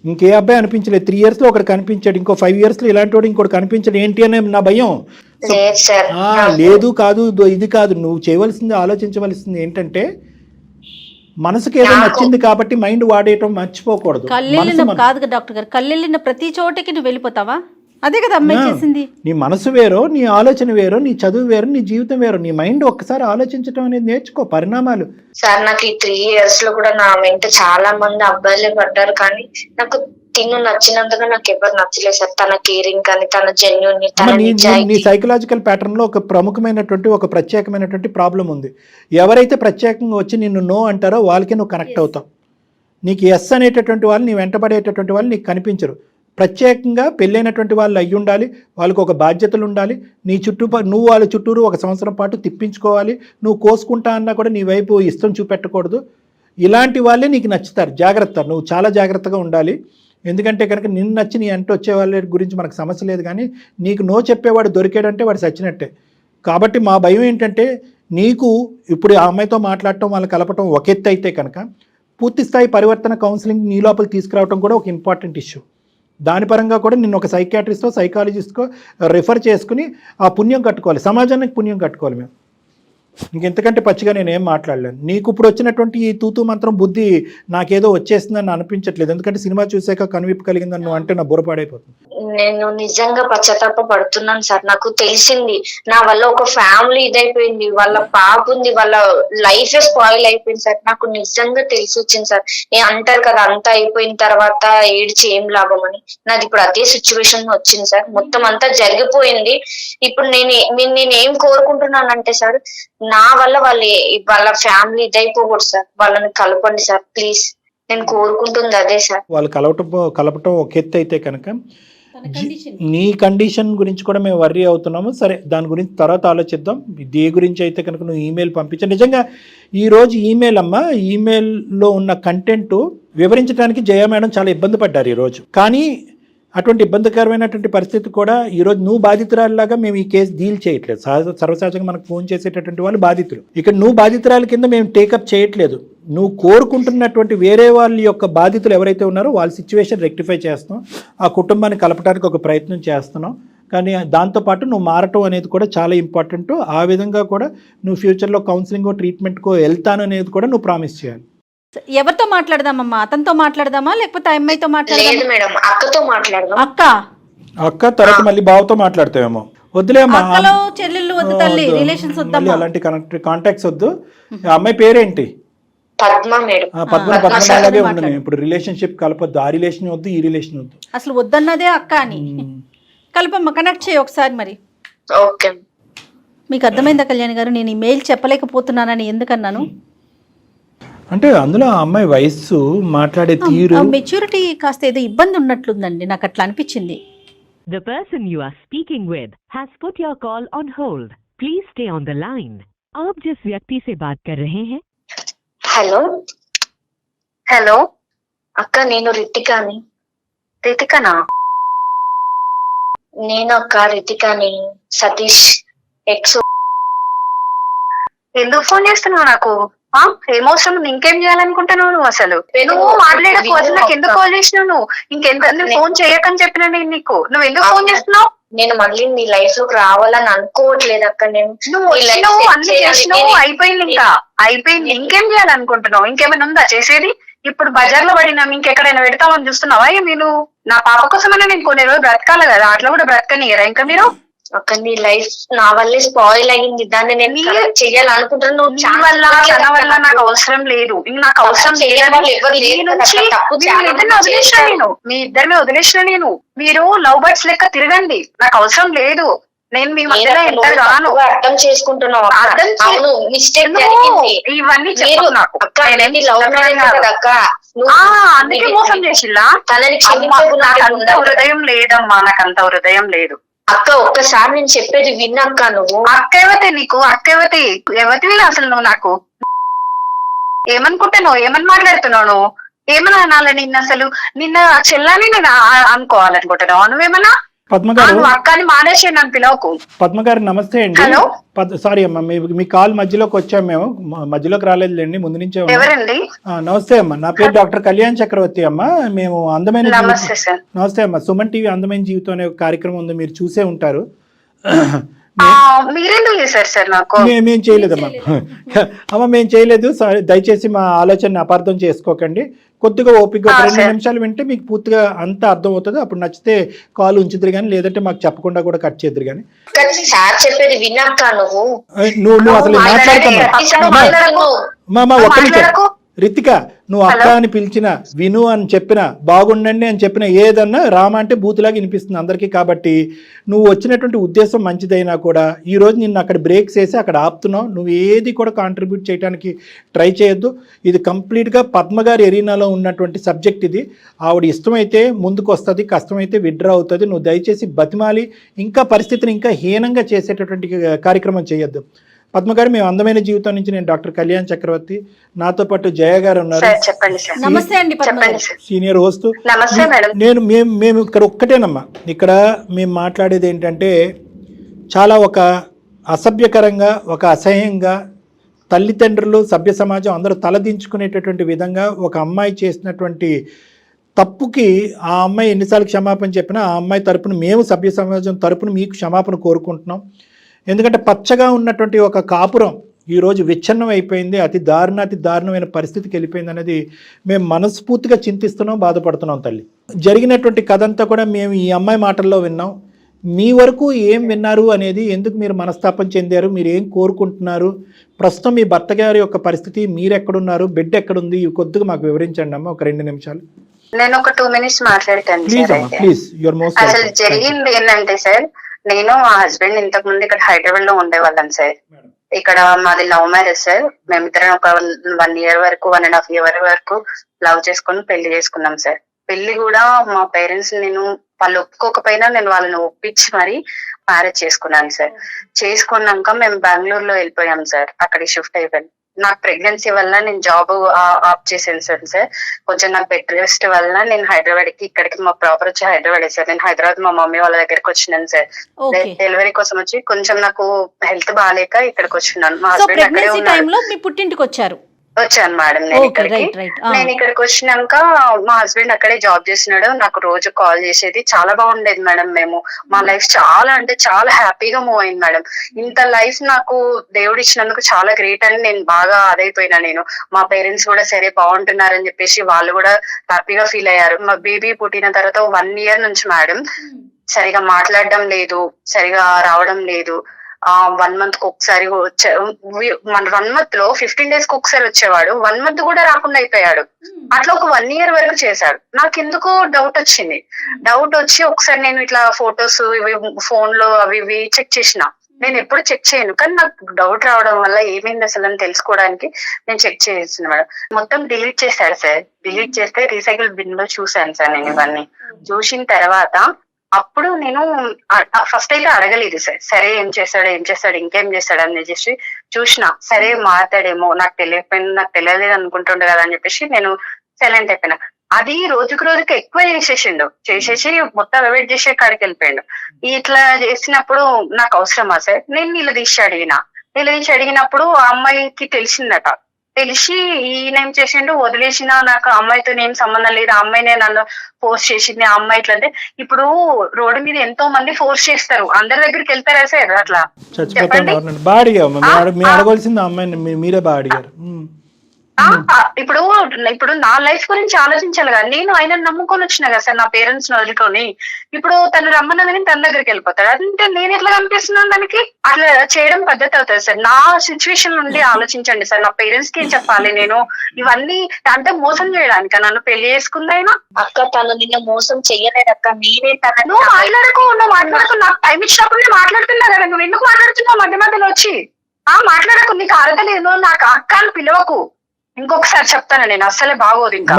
ఇంకే అబ్బాయి అనిపించలేదు. 3 years లో ఒకటి కనిపించాడు, ఇంకో 5 years లో ఇలాంటి వాడు ఇంకోటి కనిపించాడు. ఏంటి అనే నా భయం. లేదు కాదు, ఇది కాదు. నువ్వు చేయవలసింది, ఆలోచించవలసింది ఏంటంటే మనసుకి ఏదో నచ్చింది కాబట్టి మైండ్ వాడేయటం మర్చిపోకూడదు. కాదు డాక్టర్ గారు, కళ్ళెళ్ళిన ప్రతి చోటకి నువ్వు వెళ్ళిపోతావా? అదే కదా అమ్మాయి చేసింది. నీ మనసు వేరో, నీ ఆలోచన వేరో, నీ చదువు వేరు, నీ జీవితం వేరు. నీ మైండ్ ఒక్కసారి ఆలోచించడం అనేది నేర్చుకో. పరిణామాలు సార్, నాకు ఈ 3 years లో కూడా నా వెంట చాలా మంది అబ్బాయిలే పడ్డారు. కానీ నాకు తిను నచ్చినంతగా నాకు ఎవరు నచ్చలేదు సార్. తన కేరింగ్ కానీ, తన జెన్యూన్, నీ సైకలాజికల్ ప్యాటర్న్ లో ఒక ప్రముఖమైనటువంటి, ఒక ప్రత్యేకమైనటువంటి ప్రాబ్లం ఉంది. ఎవరైతే ప్రత్యేకంగా వచ్చి నిన్ను నో అంటారో వాళ్ళకి నువ్వు కనెక్ట్ అవుతావు. నీకు ఎస్ అనేటటువంటి వాళ్ళు, నీ వెంటబడేటటువంటి వాళ్ళు నీకు కనిపించరు. ప్రత్యేకంగా పెళ్ళైనటువంటి వాళ్ళు అయ్యి ఉండాలి, వాళ్ళకు ఒక బాధ్యతలు ఉండాలి, నీ నువ్వు వాళ్ళ చుట్టూరు 1 సంవత్సరం పాటు తిప్పించుకోవాలి, నువ్వు కోసుకుంటా అన్నా కూడా నీ వైపు ఇష్టం చూపెట్టకూడదు. ఇలాంటి వాళ్ళే నీకు నచ్చుతారు. జాగ్రత్త, నువ్వు చాలా జాగ్రత్తగా ఉండాలి. ఎందుకంటే కనుక నిన్ను నచ్చి నీ అంటూ వచ్చే వాళ్ళ గురించి మనకు సమస్య లేదు, కానీ నీకు నో చెప్పేవాడు దొరికాడంటే వాడు చచ్చినట్టే. కాబట్టి మా భయం ఏంటంటే నీకు ఇప్పుడు ఆ అమ్మాయితో మాట్లాడటం, వాళ్ళు కలపటం ఒక ఎత్తు అయితే కనుక పూర్తి స్థాయి పరివర్తన కౌన్సిలింగ్ నీ లోపల తీసుకురావడం కూడా ఒక ఇంపార్టెంట్ ఇష్యూ. దాని పరంగా కూడా నిన్ను ఒక సైకాట్రిస్టో సైకాలజిస్ట్కో రిఫర్ చేసుకుని ఆ పుణ్యం కట్టుకోవాలి, సమాజానికి పుణ్యం కట్టుకోవాలి. మేము ఇంకెంతకంటే పచ్చిగా నేనేం మాట్లాడలేను. నీకు ఇప్పుడు వచ్చినటువంటి ఈ తూతూ మంత్రం బుద్ధి నాకేదో వచ్చేసిందని అనిపించట్లేదు. ఎందుకంటే సినిమా చూసాక కనువిప్పు కలిగిందని నువ్వు అంటే నా బుర్ర పాడైపోతుంది. నేను నిజంగా పశ్చాత్తాప పడుతున్నాను సార్. నాకు తెలిసింది నా వల్ల ఒక ఫ్యామిలీ ఇదైపోయింది, వాళ్ళ పాప ఉంది, వాళ్ళ లైఫ్ స్పాయిల్ అయిపోయింది సార్. నాకు నిజంగా తెలిసి వచ్చింది సార్. నేను అంటారు కదా అంతా అయిపోయిన తర్వాత ఏడ్చి ఏం లాభం అని, నాది ఇప్పుడు అదే సిచ్యువేషన్ వచ్చింది సార్. మొత్తం అంతా జరిగిపోయింది. ఇప్పుడు నేనేం కోరుకుంటున్నానంటే సార్, నా వల్ల వాళ్ళ ఫ్యామిలీ ఇదైపోకూడదు సార్. వాళ్ళని కలపండి సార్ ప్లీజ్. నేను కోరుకుంటుంది అదే సార్. వాళ్ళు కలపటం ఒక ఎత్తు అయితే కనుక నీ కండిషన్ గురించి కూడా మేము వర్రీ అవుతున్నాము. సరే, దాని గురించి తర్వాత ఆలోచిద్దాం. దే గురించి అయితే కనుక నువ్వు ఈమెయిల్ పంపించు. నిజంగా ఈరోజు ఈమెయిల్ అమ్మా, ఈమెయిల్లో ఉన్న కంటెంట్ వివరించడానికి జయ మేడం చాలా ఇబ్బంది పడ్డారు ఈరోజు. కానీ అటువంటి ఇబ్బందికరమైనటువంటి పరిస్థితి కూడా ఈరోజు నువ్వు బాధితురాలిలాగా మేము ఈ కేసు డీల్ చేయట్లేదు. సర్వసహజంగా మనకు ఫోన్ చేసేటటువంటి వాళ్ళు బాధితులు. ఇక్కడ నువ్వు బాధితురాలి కింద మేము టేకప్ చేయట్లేదు. నువ్వు కోరుకుంటున్నటువంటి వేరే వాళ్ళ యొక్క బాధితులు ఎవరైతే ఉన్నారో వాళ్ళ సిచ్యువేషన్ రెక్టిఫై చేస్తున్నాం, ఆ కుటుంబాన్ని కలపడానికి ఒక ప్రయత్నం చేస్తున్నాం. కానీ దాంతోపాటు నువ్వు మారటం అనేది కూడా చాలా ఇంపార్టెంట్. ఆ విధంగా కూడా నువ్వు ఫ్యూచర్లో కౌన్సిలింగో ట్రీట్మెంట్కో వెళ్తాను అనేది కూడా నువ్వు ప్రామిస్ చేయాలి. ఎవరితో మాట్లాడదామమ్మా? అతనితో మాట్లాడదామా లేకపోతే అమ్మాయితో మాట్లాడదామా? మేడం అక్కతో మాట్లాడదాం. అక్క తర్వాత మళ్ళీ బావతో మాట్లాడతావేమో. వద్దులేమ్మా, చెల్లెళ్ళు వద్దు తల్లి, రిలేషన్స్ వద్దు, అలాంటి కాంటాక్ట్స్ వద్దు. అమ్మాయి పేరేంటి? పద్మ మేడం. పద్మలాగే ఉంది. ఇప్పుడు రిలేషన్షిప్ కలపొద్దు. ఆ రిలేషన్ వద్దు, ఈ రిలేషన్ వద్దు. అసలు వద్దన్నదే అక్క అని. కలపమ్మ, కనెక్ట్ చేయి ఒకసారి. మరి ఓకే, మీకు అర్థమైందా కళ్యాణి గారు నేను ఈ మెయిల్ చెప్పలేకపోతున్నానని ఎందుకన్నాను అంటే అందులో ఆ అమ్మాయి వయస్సు, మాట్లాడే తీరు, మెచ్యూరిటీ కాస్త ఏదో ఇబ్బంది ఉన్నట్లుందండి, నాకు అట్లా అనిపించింది. The person you are speaking with has put your call on hold. Please stay on the line. आप जिस व्यक्ति से बात कर रहे हैं. హలో అక్క, నేను రితికాని. రితికానా? నేను అక్క రితికాని, సతీష్ ఎక్స్. ఎందుకు ఫోన్ చేస్తున్నావు నాకు? ఏమవసరం? ఇంకేం చేయాలనుకుంటున్నావు నువ్వు? అసలు నువ్వు మాట్లాడకు. అసలు నాకు ఎందుకు కాల్ చేసినావు నువ్వు? నువ్వు ఫోన్ చేయకని చెప్పినా నేను నీకు. నువ్వు ఎందుకు ఫోన్ చేస్తున్నావు? నేను మళ్ళీ నీ లైఫ్ లోకి రావాలని అనుకోవట్లేదు అక్క. నువ్వు అన్ని చేసినావు, అయిపోయింది. ఇంకా అయిపోయింది. ఇంకేం చేయాలనుకుంటున్నావు? ఇంకేమైనా ఉందా చేసేది? ఇప్పుడు బజార్ లో పడినా ఇంకెక్కడైనా పెడతామని చూస్తున్నావా? మీరు నా పాప కోసమైనా నేను కొన్ని రోజులు బ్రతకాలి కదా, అట్లా కూడా బ్రతకనియరా ఇంకా మీరు? అక్క నీ లైఫ్ నా వల్లే స్పాయిల్ అయ్యింది. దాన్ని నేను చెయ్యాలనుకుంటున్నాను. నువ్వు వల్ల నాకు అవసరం లేదు. నాకు అవసరం మీ ఇద్దరిని వదిలేసిన నేను. మీరు లవ్ బర్డ్స్ లెక్క తిరగండి, నాకు అవసరం లేదు. నేను మీ మధ్యలో ఎంత రాను. అర్థం చేసుకుంటున్నావు. ఇవన్నీ అందుకే మోసం చేసిల్లా? నాకంత హృదయం లేదమ్మా, నాకంత హృదయం లేదు అక్క. ఒక్కసారి నేను చెప్పేది విన్నాక నువ్వు అక్క ఎవతే నీకు? అక్క ఎవతివి అసలు నువ్వు? నాకు ఏమనుకుంటున్నావు? ఏమని మాట్లాడుతున్నావు నువ్వు? ఏమన్నా అనాలి నిన్ను? అసలు నిన్న చెల్లని నేను అనుకోవాలనుకుంటున్నావు నువ్వేమన్నా? పద్మగారు, అక్కని మానేసి నన్ను పిలవకు. పద్మగారు నమస్తే అండి. సారీ అమ్మా, మీ కాల్ మధ్యలోకి వచ్చాము. మేము మధ్యలోకి రాలేదులేండి, ముందు నుంచే. ఎవరండి? నమస్తే అమ్మా, నా పేరు డాక్టర్ కళ్యాణ్ చక్రవర్తి అమ్మా. మేము అందమైన నమస్తే అమ్మా, సుమన్ టీవీ అందమైన జీవితం అనే ఒక కార్యక్రమం ఉంది, మీరు చూసే ఉంటారు. మీరెందుకు చేశారు సార్ నాకు? మేమేం చేయలేదమ్మా. అమ్మ మేము చేయలేదు, దయచేసి మా ఆలోచనని అపార్థం చేసుకోకండి. కొద్దిగా ఓపిక 2 నిమిషాలు వింటే మీకు పూర్తిగా అంతా అర్థం అవుతుంది. అప్పుడు నచ్చితే కాల్ ఉంచుదురు కానీ, లేదంటే మాకు చెప్పకుండా కూడా కట్ చేద్దరు కానీ. చెప్పేది విన్నాక నువ్వు అసలు మాట్లాడుతున్నావు. ఒక్క నిమిషం రితిక, నువ్వు అక్క అని పిలిచిన, విను అని చెప్పిన, బాగుండండి అని చెప్పిన, ఏదన్నా రామ అంటే బూతులాగా వినిపిస్తుంది అందరికీ. కాబట్టి నువ్వు వచ్చినటువంటి ఉద్దేశం మంచిదైనా కూడా ఈరోజు నిన్ను అక్కడ బ్రేక్స్ వేసి అక్కడ ఆపుతున్నావు. నువ్వు ఏది కూడా కాంట్రిబ్యూట్ చేయడానికి ట్రై చేయొద్దు. ఇది కంప్లీట్గా పద్మగారి ఎరీనాలో ఉన్నటువంటి సబ్జెక్ట్. ఇది ఆవిడ ఇష్టమైతే ముందుకు వస్తుంది, కష్టమైతే విత్డ్రా అవుతుంది. నువ్వు దయచేసి బతిమాలి ఇంకా పరిస్థితిని ఇంకా హీనంగా చేసేటటువంటి కార్యక్రమం చేయొద్దు. పద్మగారు, మేము అందమైన జీవితం నుంచి నేను డాక్టర్ కళ్యాణ్ చక్రవర్తి, నాతో పాటు జయ గారు ఉన్నారు, నమస్తే అండి, సీనియర్ హోస్ట్. మేము ఇక్కడ ఒక్కటేనమ్మా, ఇక్కడ మేము మాట్లాడేది ఏంటంటే చాలా ఒక అసభ్యకరంగా, ఒక అసహ్యంగా, తల్లిదండ్రులు, సభ్య సమాజం అందరూ తలదించుకునేటటువంటి విధంగా ఒక అమ్మాయి చేసినటువంటి తప్పుకి ఆ అమ్మాయి ఎన్నిసార్లు క్షమాపణ చెప్పినా ఆ అమ్మాయి తరపున మేము సభ్య సమాజం తరపున మీకు క్షమాపణ కోరుకుంటున్నాం. ఎందుకంటే పచ్చగా ఉన్నటువంటి ఒక కాపురం ఈరోజు విచ్ఛిన్నం అయిపోయింది, అతి దారుణమైన పరిస్థితికి వెళ్ళిపోయింది అనేది మేము మనస్ఫూర్తిగా చింతిస్తున్నాం, బాధపడుతున్నాం. తల్లి, జరిగినటువంటి కథ అంతా కూడా మేము ఈ అమ్మాయి మాటల్లో విన్నాం. మీ వరకు ఏం విన్నారు అనేది, ఎందుకు మీరు మనస్తాపం చెందారు, మీరు ఏం కోరుకుంటున్నారు, ప్రస్తుతం మీ భర్త గారి యొక్క పరిస్థితి, మీరు ఎక్కడున్నారు, బెడ్ ఎక్కడుంది, ఇవి కొద్దిగా మాకు వివరించండి అమ్మ, ఒక 2 నిమిషాలు. నేను ఒక 2 మినిట్స్ మాట్లాడతాను. అసలు జరిగింది ఏంటంటే సార్, నేను మా హస్బెండ్ ఇంతకు ముందు ఇక్కడ హైదరాబాద్ లో ఉండేవాళ్ళం సార్. ఇక్కడ మాది లవ్ మ్యారేజ్ సార్. మేమిద్దరం ఒక 1 year వరకు, 1.5 year వరకు లవ్ చేసుకుని పెళ్లి చేసుకున్నాం సార్. పెళ్లి కూడా మా పేరెంట్స్, నేను వాళ్ళు ఒప్పుకోకపోయినా నేను వాళ్ళని ఒప్పించి మరి మ్యారేజ్ చేసుకున్నాను సార్. చేసుకున్నాక మేము బెంగళూరులో వెళ్ళిపోయాం సార్. అక్కడికి షిఫ్ట్ అయిపోయాను. నాకు ప్రెగ్నెన్సీ వల్ల నేను జాబ్ ఆఫ్ చేసాను సార్. కొంచెం నాకు బెడ్ రెస్ట్ వల్ల నేను హైదరాబాద్ కి, ఇక్కడికి మా ప్రాపర్ వచ్చి హైదరాబాద్ సార్. నేను హైదరాబాద్ మా మమ్మీ వాళ్ళ దగ్గరికి వచ్చినాను సార్. డెలివరీ కోసం వచ్చి కొంచెం నాకు హెల్త్ బాగాలేక ఇక్కడికి వచ్చినాను. మా హస్బెండ్ అక్కడే ఉన్నారు. పుట్టింటికి వచ్చాను మేడం. నేను ఇక్కడికి వచ్చినాక మా హస్బెండ్ అక్కడే జాబ్ చేస్తున్నాడు. నాకు రోజు కాల్ చేసేది. చాలా బాగుండేది మేడం. మేము మా లైఫ్ చాలా అంటే చాలా హ్యాపీగా మూవ్ అయింది మేడం. ఇంత లైఫ్ నాకు దేవుడు ఇచ్చినందుకు చాలా గ్రేట్ అని నేను బాగా అదైపోయినా. నేను మా పేరెంట్స్ కూడా సరే బాగుంటున్నారని చెప్పేసి వాళ్ళు కూడా హ్యాపీగా ఫీల్ అయ్యారు. మా బేబీ పుట్టిన తర్వాత 1 year నుంచి మేడం సరిగా మాట్లాడడం లేదు, సరిగా రావడం లేదు. 1 month కి ఒకసారి వచ్చారు. 1 month లో 15 days కి ఒకసారి వచ్చేవాడు. 1 month కూడా రాకుండా అయిపోయాడు. అట్లా ఒక 1 year వరకు చేశాడు. నాకు ఎందుకో డౌట్ వచ్చింది. డౌట్ వచ్చి ఒకసారి నేను ఇట్లా ఫొటోస్ ఇవి ఫోన్ లో అవి ఇవి చెక్ చేసిన. నేను ఎప్పుడు చెక్ చేయను, కానీ నాకు డౌట్ రావడం వల్ల ఏమైంది అసలు అని తెలుసుకోవడానికి నేను చెక్ చేసిన మేడం. మొత్తం డిలీట్ చేశాడు సార్. డిలీట్ చేస్తే రీసైకిల్ బిన్ లో చూసాను సార్. నేను ఇవన్నీ చూసిన తర్వాత అప్పుడు నేను ఫస్ట్ అయితే అడగలేదు సార్. సరే ఏం చేస్తాడు ఇంకేం చేస్తాడు అని చెప్పేసి చూసిన. సరే మాట్లాడేమో, నాకు తెలియలేదు అనుకుంటుండే కదా అని చెప్పేసి నేను సైలెంట్ అయిపోయినా. అది రోజుకి ఎక్కువ చేసేసి మొత్తం అవాయిడ్ చేసే కాడికి వెళ్ళిపోయాడు. ఇట్లా చేసినప్పుడు నాకు అవసరమా సార్? నేను నిలదీసి అడిగినప్పుడు ఆ అమ్మాయికి తెలిసిందట. తెలిసి ఈయనేం చేసిండు, వదిలేసిన, నాకు అమ్మాయితో ఏం సంబంధం లేదు, ఆ అమ్మాయినే నన్ను ఫోర్స్ చేసింది, ఆ అమ్మాయి ఇట్లా. అంటే ఇప్పుడు రోడ్డు మీద ఎంతో మంది ఫోర్స్ చేస్తారు, అందరి దగ్గరికి వెళ్తారా సార్? అట్లా చెప్పండి. ఇప్పుడు నా లైఫ్ గురించి ఆలోచించాలి కదా. నేను ఆయన నమ్ముకొని వచ్చిన కదా సార్, నా పేరెంట్స్ ని వదులుకొని. ఇప్పుడు తను రమ్మన్నదని తన దగ్గరికి వెళ్ళిపోతాడు. అంటే నేను ఎట్లా కనిపిస్తున్నాను దానికి? అట్లా చేయడం పద్ధతి అవుతుంది సార్. నా సిచ్యువేషన్ నుండి ఆలోచించండి సార్. నా పేరెంట్స్ కి ఏం చెప్పాలి నేను? ఇవన్నీ అంటే మోసం చేయడానికి నన్ను పెళ్లి చేసుకుంది అయినా. అక్క తను నిన్న మోసం చెయ్యలేదు అక్క, నేనే తన. నువ్వు మాట్లాడకు. నాకు టైం ఇచ్చినప్పుడు నేను మాట్లాడుతున్నా కదా. నువ్వు ఎందుకు మాట్లాడుతున్నావు మధ్యలో వచ్చి? మాట్లాడకు, నీకు అర్హత లేదు. నాకు అక్క అని పిలవకు. ఇంకొకసారి చెప్తాను, నేను అస్సలే బాగోదు. ఇంకా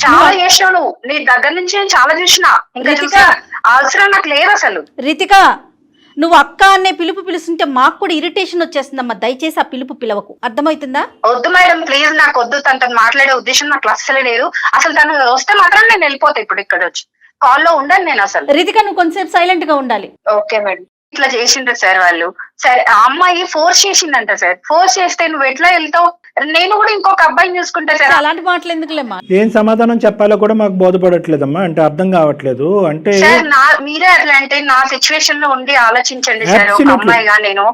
చాలా చేసినావు నువ్వు. నీ దగ్గర నుంచి నేను చాలా చూసినా. ఇంకా అవసరం నాకు లేదు అసలు. రితిక, నువ్వు అక్క అనే పిలుస్తుంటే మాకు కూడా ఇరిటేషన్ వచ్చేస్తుందమ్మా. దయచేసి ఆ పిలవకు, అర్థమవుతుందా? వద్దు మేడం, ప్లీజ్. నాకు వద్దు. తనతో మాట్లాడే ఉద్దేశం నాకు అస్సలే లేదు. అసలు తను వస్తే మాత్రం నేను వెళ్ళిపోతా. ఇప్పుడు ఇక్కడ వచ్చి కాల్లో ఉండను నేను అసలు. రితిక, నువ్వు కొంచెంసేపు సైలెంట్ గా ఉండాలి. Okay madam. ఇట్లా చేసిండ్రు సార్ వాళ్ళు. సరే, ఆ అమ్మాయి ఫోర్స్ చేసిందంట సార్. ఫోర్స్ చేస్తే నువ్వు ఎట్లా వెళ్తావు? నేను కూడా ఇంకొక అబ్బాయిని చూసుకుంటా సార్. అలాంటి మాటలు ఎందుకులేమ్మా? ఏం సమాధానం చెప్పాలో కూడా మాకు బోధపడట్లేదమ్మా. అంటే అర్థం కావట్లేదు. అంటే సార్ మీరే అట్లా అంటే నా సిచ్యువేషన్ లో ఉండి ఆలోచించండి సార్. ఒక అమ్మాయిగా నేను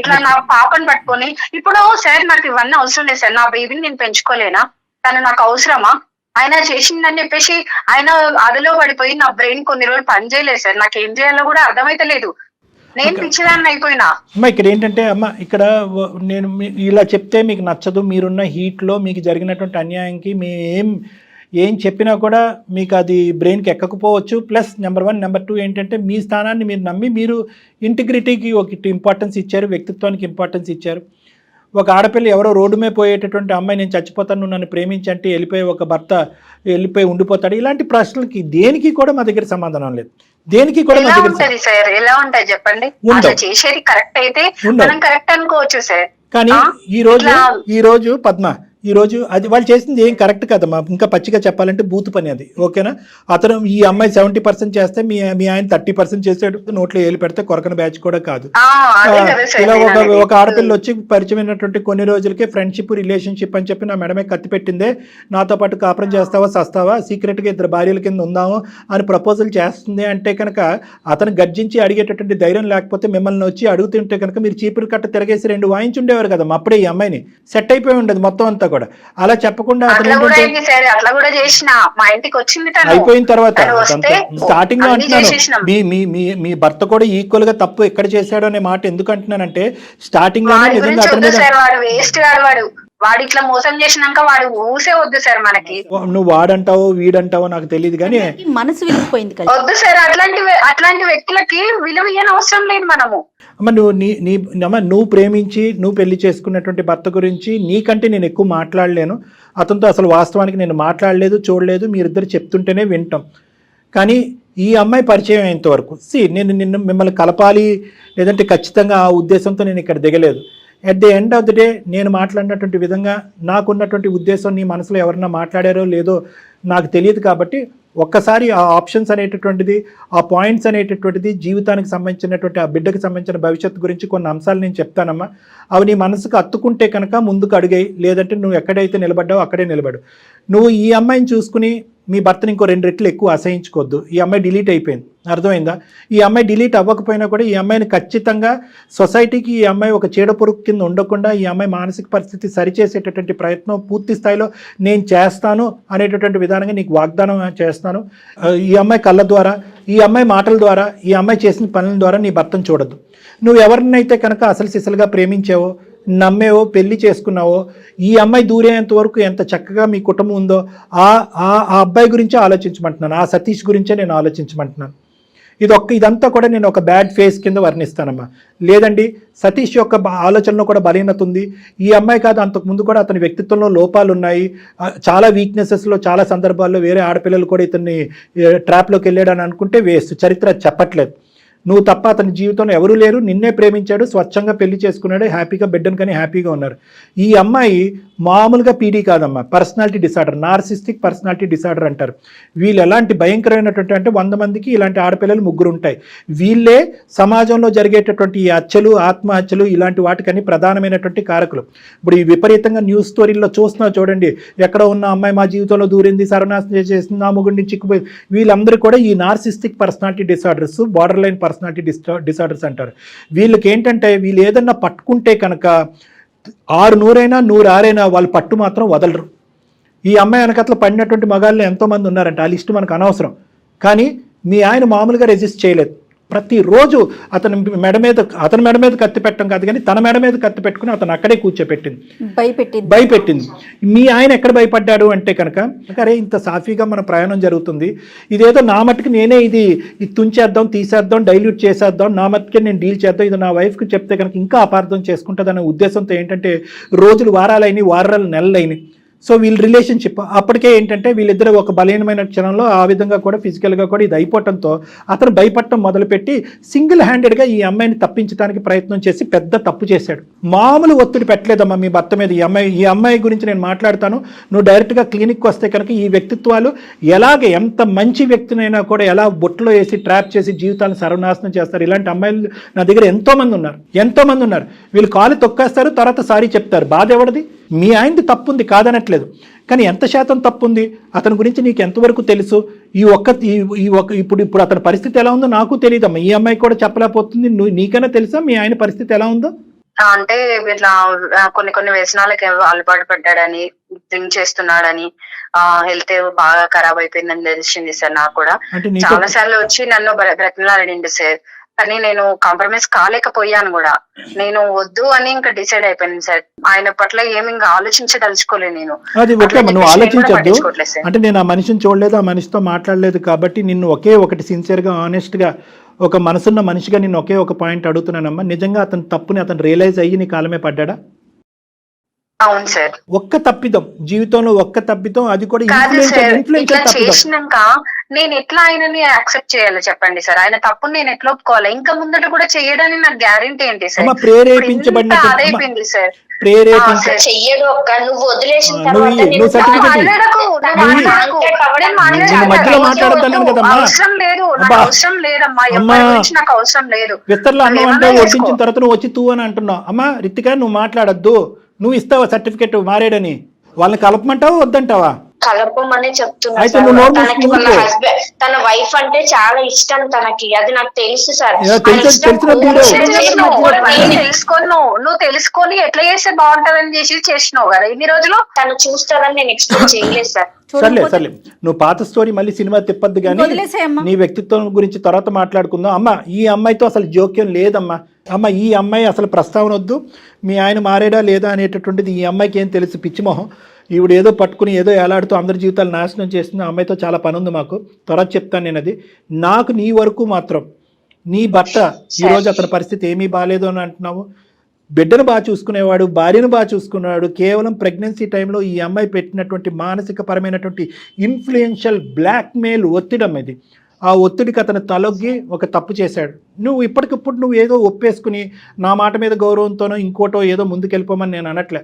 ఇట్లా నా పాపను పట్టుకొని ఇప్పుడు సార్ నాకు ఇవన్నీ అవసరం లేదు సార్. నా బేబీని నేను పెంచుకోలేనా? తను నాకు అవసరమా? ఆయన చేసిందని చెప్పేసి ఆయన అదిలో పడిపోయి నా బ్రెయిన్ కొన్ని రోజులు పని చేయలేదు సార్. నాకు ఏం చేయాలో కూడా అర్థమైతే లేదు. నేను పిచ్చిదాన్ని అయిపోయినా. అమ్మ ఇక్కడ ఏంటంటే అమ్మ ఇక్కడ నేను ఇలా చెప్తే మీకు నచ్చదు, మీరున్న హీట్లో మీకు జరిగినటువంటి అన్యాయంకి ఏం చెప్పినా కూడా మీకు అది బ్రెయిన్కి ఎక్కకపోవచ్చు. ప్లస్ నెంబర్ 1, నెంబర్ 2 ఏంటంటే మీ స్థానాన్ని మీరు నమ్మి మీరు ఇంటిగ్రిటీకి ఒక ఇంపార్టెన్స్ ఇచ్చారు, వ్యక్తిత్వానికి ఇంపార్టెన్స్ ఇచ్చారు. ఒక ఆడపిల్ల ఎవరో రోడ్డు మీద పోయేటటువంటి అమ్మాయి నేను చచ్చిపోతాను నువ్వు నన్ను ప్రేమించంటే వెళ్ళిపోయి ఒక భర్త వెళ్ళిపోయి ఉండిపోతాడు. ఇలాంటి ప్రశ్నలకి దేనికి కూడా మా దగ్గర సమాధానం లేదు. దేనికి కూడా మా దగ్గర ఉంటది సార్, ఎలా ఉంటాయి చెప్పండి? అట్లా చేసేది కరెక్ట్ అయితే మనం కరెక్ట్ అనుకోవచ్చు సార్. కానీ ఈ రోజు పద్మ అది వాళ్ళు చేసింది ఏం కరెక్ట్ కదమ్మా. ఇంకా పచ్చిగా చెప్పాలంటే బూతు పని అది. ఓకేనా? అతను ఈ అమ్మాయి 70% చేస్తే మీ ఆయన 30% చేసాడు. నోట్లో ఏలు పెడితే కొరకన బ్యాచ్ కూడా కాదు. ఇలా ఒక ఆడపిల్ల వచ్చి పరిచయమైనటువంటి కొన్ని రోజులకే ఫ్రెండ్షిప్ రిలేషన్షిప్ అని చెప్పి నా మెడమే కత్తి పెట్టిందే, నాతో పాటు కాపురం చేస్తావా సస్తావా, సీక్రెట్గా 2 భార్యల కింద ఉందాము అని ప్రపోజల్ చేస్తుంది అంటే కనుక అతను గర్జించి అడిగేటటువంటి ధైర్యం లేకపోతే మిమ్మల్ని వచ్చి అడుగుతుంటే కనుక మీరు చీపురు కట్ట తిరగేసి 2 వాయించుండేవారు కదా. అప్పుడే ఈ అమ్మాయిని సెట్ అయిపోయి ఉండదు మొత్తం అంతా కూడా. అలా చెప్పకుండా అయిపోయిన తర్వాత స్టార్టింగ్ లో అంటున్నాను మీ భర్త కూడా ఈక్వల్ గా తప్పు ఎక్కడ చేశాడు అనే మాట ఎందుకు అంటున్నానంటే స్టార్టింగ్ లోనే నిజంగా అతని మీద వాడు ఇట్లా మోసం చేసినాక వాడు ఊసే వద్దు సార్ మనకి. నువ్వు వాడంటావో వీడంటావో నాకు తెలియదు కానీ మనసు విరిగిపోయింది కదా. వద్దు సార్, అట్లాంటి వ్యక్తులకి విలువ ఇయ్యని అవసరం లేదు మనము. అమ్మ నువ్వు ప్రేమించి నువ్వు పెళ్లి చేసుకున్నటువంటి భర్త గురించి నీకంటే నేను ఎక్కువ మాట్లాడలేను. అతనితో అసలు వాస్తవానికి నేను మాట్లాడలేదు, చూడలేదు, మీరిద్దరు చెప్తుంటేనే వింటాం. కానీ ఈ అమ్మాయి పరిచయం అయ్యేంత వరకు నేను మిమ్మల్ని కలపాలి లేదంటే ఖచ్చితంగా ఆ ఉద్దేశంతో నేను ఇక్కడ దిగలేదు. At the end of the day నేను మాట్లాడినటువంటి విధంగా నాకున్నటువంటి ఉద్దేశం నీ మనసులో ఎవరన్నా మాట్లాడారో లేదో నాకు తెలియదు. కాబట్టి ఒక్కసారి ఆ ఆప్షన్స్ అనేటటువంటిది, ఆ పాయింట్స్ అనేటటువంటిది, జీవితానికి సంబంధించినటువంటి ఆ బిడ్డకు సంబంధించిన భవిష్యత్తు గురించి కొన్ని అంశాలు నేను చెప్తానమ్మా. అవి నీ మనసుకు అత్తుకుంటే కనుక ముందుకు అడిగాయి, లేదంటే నువ్వు ఎక్కడైతే నిలబడ్డావో అక్కడే నిలబడు. నువ్వు ఈ అమ్మాయిని చూసుకుని మీ భర్తని ఇంకో 2 రెట్లు ఎక్కువ అసహించుకోవద్దు. ఈ అమ్మాయి డిలీట్ అయిపోయింది, అర్థమైందా? ఈ అమ్మాయి డిలీట్ అవ్వకపోయినా కూడా ఈ అమ్మాయిని ఖచ్చితంగా సొసైటీకి ఈ అమ్మాయి ఒక చీడపురుగు కింద ఉండకుండా ఈ అమ్మాయి మానసిక పరిస్థితి సరిచేసేటటువంటి ప్రయత్నం పూర్తి స్థాయిలో నేను చేస్తాను అనేటటువంటి విధానంగా నీకు వాగ్దానం చేస్తాను. ఈ అమ్మాయి కళ్ళ ద్వారా, ఈ అమ్మాయి మాటల ద్వారా, ఈ అమ్మాయి చేసిన పనుల ద్వారా నీ భర్తను చూడద్దు. నువ్వు ఎవరినైతే కనుక అసలు సిసలుగా ప్రేమించావో, నమ్మేవో, పెళ్లి చేసుకున్నావో, ఈ అమ్మాయి దూరేంత వరకు ఎంత చక్కగా మీ కుటుంబం ఉందో ఆ అబ్బాయి గురించే ఆలోచించమంటున్నాను, ఆ సతీష్ గురించే నేను ఆలోచించమంటున్నాను. ఇదంతా కూడా నేను ఒక బ్యాడ్ ఫేస్ కింద వర్ణిస్తానమ్మా. లేదండి సతీష్ యొక్క ఆలోచనలో కూడా బలహీనత ఉంది. ఈ అమ్మాయి కాదు, అంతకుముందు కూడా అతని వ్యక్తిత్వంలో లోపాలు ఉన్నాయి, చాలా వీక్నెసెస్లో చాలా సందర్భాల్లో వేరే ఆడపిల్లలు కూడా ఇతన్ని ట్రాప్లోకి వెళ్ళాడని అనుకుంటే వేస్ట్. చరిత్ర చెప్పట్లేదు. నువ్వు తప్ప అతని జీవితంలో ఎవరూ లేరు, నిన్నే ప్రేమించాడు, స్వచ్ఛంగా పెళ్లి చేసుకున్నాడు, హ్యాపీగా బిడ్డను కానీ హ్యాపీగా ఉన్నారు. ఈ అమ్మాయి మామూలుగా పీడీ కాదమ్మా, personality disorder, narcissistic personality disorder అంటారు. వీళ్ళు ఎలాంటి భయంకరమైనటువంటి అంటే 100 మందికి ఇలాంటి ఆడపిల్లలు 3 ఉంటాయి. వీళ్ళే సమాజంలో జరిగేటటువంటి ఈ హత్యలు, ఆత్మహత్యలు ఇలాంటి వాటికని ప్రధానమైనటువంటి కారకులు. ఇప్పుడు ఈ విపరీతంగా న్యూస్ స్టోరీల్లో చూస్తున్నావు చూడండి, ఎక్కడ ఉన్న అమ్మాయి మా జీవితంలో దూరింది, సర్వనాశనం చేసింది, నా మొగుడిని చిక్కుపోయింది, వీళ్ళందరూ కూడా ఈ narcissistic personality disorders, border line personality disorders అంటారు. వీళ్ళకి ఏంటంటే వీళ్ళు ఏదన్నా పట్టుకుంటే కనుక 600 100 వాళ్ళు పట్టు మాత్రం వదలరు. ఈ అమ్మాయి వెనకట్ల పడినటువంటి మగాళ్ళు ఎంతోమంది ఉన్నారంట, ఆ లిస్టు మనకు అనవసరం. కానీ మీ ఆయన మామూలుగా రెసిస్ట్ చేయలేదు. ప్రతిరోజు అతని మెడ మీద కత్తి పెట్టడం కాదు కానీ తన మెడ మీద కత్తి పెట్టుకుని అతను అక్కడే కూర్చోపెట్టింది, భయపెట్టింది. మీ ఆయన ఎక్కడ భయపడ్డాడు అంటే కనుక అరే ఇంత సాఫీగా మన ప్రయాణం జరుగుతుంది, ఇదేదో నా మట్టుకు నేనే ఇది తుంచేద్దాం, తీసేద్దాం, డైల్యూట్ చేసేద్దాం, నా మట్టుకే నేను డీల్ చేద్దాం, ఇది నా వైఫ్కి చెప్తే కనుక ఇంకా అపార్థం చేసుకుంటుందనే ఉద్దేశంతో ఏంటంటే రోజులు వారాలైనవి, వారాలు నెలలైనవి. సో వీళ్ళ రిలేషన్షిప్ అప్పటికే ఏంటంటే వీళ్ళిద్దరు ఒక బలహీనమైన క్షణంలో ఆ విధంగా కూడా ఫిజికల్గా కూడా ఇది అయిపోవడంతో అతను భయపడటం మొదలుపెట్టి సింగిల్ హ్యాండెడ్గా ఈ అమ్మాయిని తప్పించడానికి ప్రయత్నం చేసి పెద్ద తప్పు చేశాడు. మామూలు ఒత్తిడి పెట్టలేదమ్మా మీ భర్త మీద. ఈ అమ్మాయి గురించి నేను మాట్లాడతాను, నువ్వు డైరెక్ట్గా క్లినిక్కి వస్తే కనుక ఈ వ్యక్తిత్వాలు ఎంత మంచి వ్యక్తినైనా కూడా ఎలా బొట్టులో వేసి ట్రాప్ చేసి జీవితాలను సర్వనాశనం చేస్తారు. ఇలాంటి అమ్మాయిలు నా దగ్గర ఎంతోమంది ఉన్నారు. వీళ్ళు కాలు తొక్కేస్తారు, తర్వాత సారీ చెప్తారు. బాధ ఎవరిది? మీ ఆయనది తప్పు ఉంది, కాదనట్లేదు. కానీ ఎంత శాతం తప్పు ఉంది, అతని గురించి నీకు ఎంతవరకు తెలుసు? ఇప్పుడు అతని పరిస్థితి ఎలా ఉందో నాకు తెలియదమ్మా. ఈ అమ్మాయి కూడా చెప్పలేకపోతుంది. నీకైనా తెలుసా మీ ఆయన పరిస్థితి ఎలా ఉందో? అంటే ఇట్లా కొన్ని వ్యసనాలకి అలవాటు పడ్డాడని, డ్రింక్ చేస్తున్నాడని, హెల్త్ బాగా ఖరాబ్ అయిపోయిందని తెలిసింది సార్. నాకు కూడా చాలా సార్లు వచ్చి నన్ను బ్రతిమలాడిండు సార్. కానీ నేను కాంప్రమైజ్ కాలేకపోయాను కూడా. నేను వద్దు అని ఇంకా డిసైడ్ అయిపోయాను సార్. ఆయన పట్ల ఏమి ఇంకా ఆలోచించదలుచుకోలేదు నేను. అది ఓకే, నువ్వు ఆలోచించద్దు. అంటే నేను ఆ మనిషిని చూడలేదు, ఆ మనిషితో మాట్లాడలేదు కాబట్టి నిన్ను ఒకే ఒకటి సిన్సియర్గా ఆనెస్ట్గా ఒక మనసున్న మనిషిగా నిన్ను ఒకే ఒక పాయింట్ అడుగుతున్నానమ్మా. నిజంగా అతని తప్పుని అతను రియలైజ్ అయ్యి నీ కాలమే పడ్డా? అవును సార్. ఒక్క తప్పిదం జీవితంలో, ఒక్క తప్పిదం, అది కూడా కాదు సార్. ఇట్లా చేసినాక నేను ఎట్లా ఆయనని యాక్సెప్ట్ చేయాలో చెప్పండి సార్. ఆయన తప్పుని నేను ఎట్లా ఒప్పుకోవాలి? ఇంకా ముందట కూడా చేయడానికి నాకు గ్యారెంటీ ఏంటి సార్? ప్రేరేపించబడిన అదైపోయింది సార్. చెయ్యడు ఒక్క నువ్వు వదిలేసిన అవసరం లేదు, నాకు అవసరం లేదమ్మా. ఎవరి గురించి నాకు అవసరం లేదు. విస్తరలో అన్నం అంటే వడ్డించిన తర్వాత నువ్వు వచ్చి తూ అని అంటున్నావు. అమ్మా రితిక, నువ్వు మాట్లాడద్దు. నువ్వు ఇస్తావా సర్టిఫికెట్ మారేడని? వాళ్ళని కలపమంటావా వద్దంటావా? కలపమని చెప్తున్నా. తనకి వాళ్ళ హస్బెండ్, తన వైఫ్ అంటే చాలా ఇష్టం తనకి, అది నాకు తెలుసు సార్. నువ్వు తెలుసుకొని ఎట్లా చేస్తే బాగుంటదని చేసి చేసినావు కదా ఇన్ని రోజులు. తను చూస్తారని నేను ఎక్స్పెక్ట్ చేయలేదు సార్. సర్లే నువ్వు పాత స్టోరీ మళ్ళీ సినిమా తిప్పద్దు కానీ నీ వ్యక్తిత్వం గురించి తర్వాత మాట్లాడుకుందాం. అమ్మ ఈ అమ్మాయితో అసలు జోక్యం లేదమ్మా. అమ్మ ఈ అమ్మాయి అసలు ప్రస్తావన వద్దు. మీ ఆయన మారేడా లేదా అనేటటువంటిది ఈ అమ్మాయికి ఏం తెలుసు? పిచ్చిమోహం. ఈవిడ ఏదో పట్టుకుని ఏదో ఏలాడుతూ అందరి జీవితాలు నాశనం చేస్తుంది. ఆ అమ్మాయితో చాలా పని ఉంది మాకు, తర్వాత చెప్తాను నేను. అది నాకు నీ వరకు మాత్రం నీ భర్త ఈరోజు అతని పరిస్థితి ఏమీ బాగాలేదు అని అంటున్నావు. బిడ్డను బాగా చూసుకునేవాడు, భార్యను బాగా చూసుకునేవాడు. కేవలం ప్రెగ్నెన్సీ టైంలో ఈ అమ్మాయి పెట్టినటువంటి మానసిక పరమైనటువంటి ఇన్ఫ్లుయెన్షియల్ బ్లాక్మెయిల్ ఒత్తిడి ఇది. ఆ ఒత్తిడికి అతను తలొగ్గి ఒక తప్పు చేశాడు. నువ్వు ఇప్పటికిప్పుడు నువ్వు ఏదో ఒప్పేసుకుని నా మాట మీద గౌరవంతోనో ఇంకోటో ఏదో ముందుకెళ్ళిపోమని నేను అనట్లే.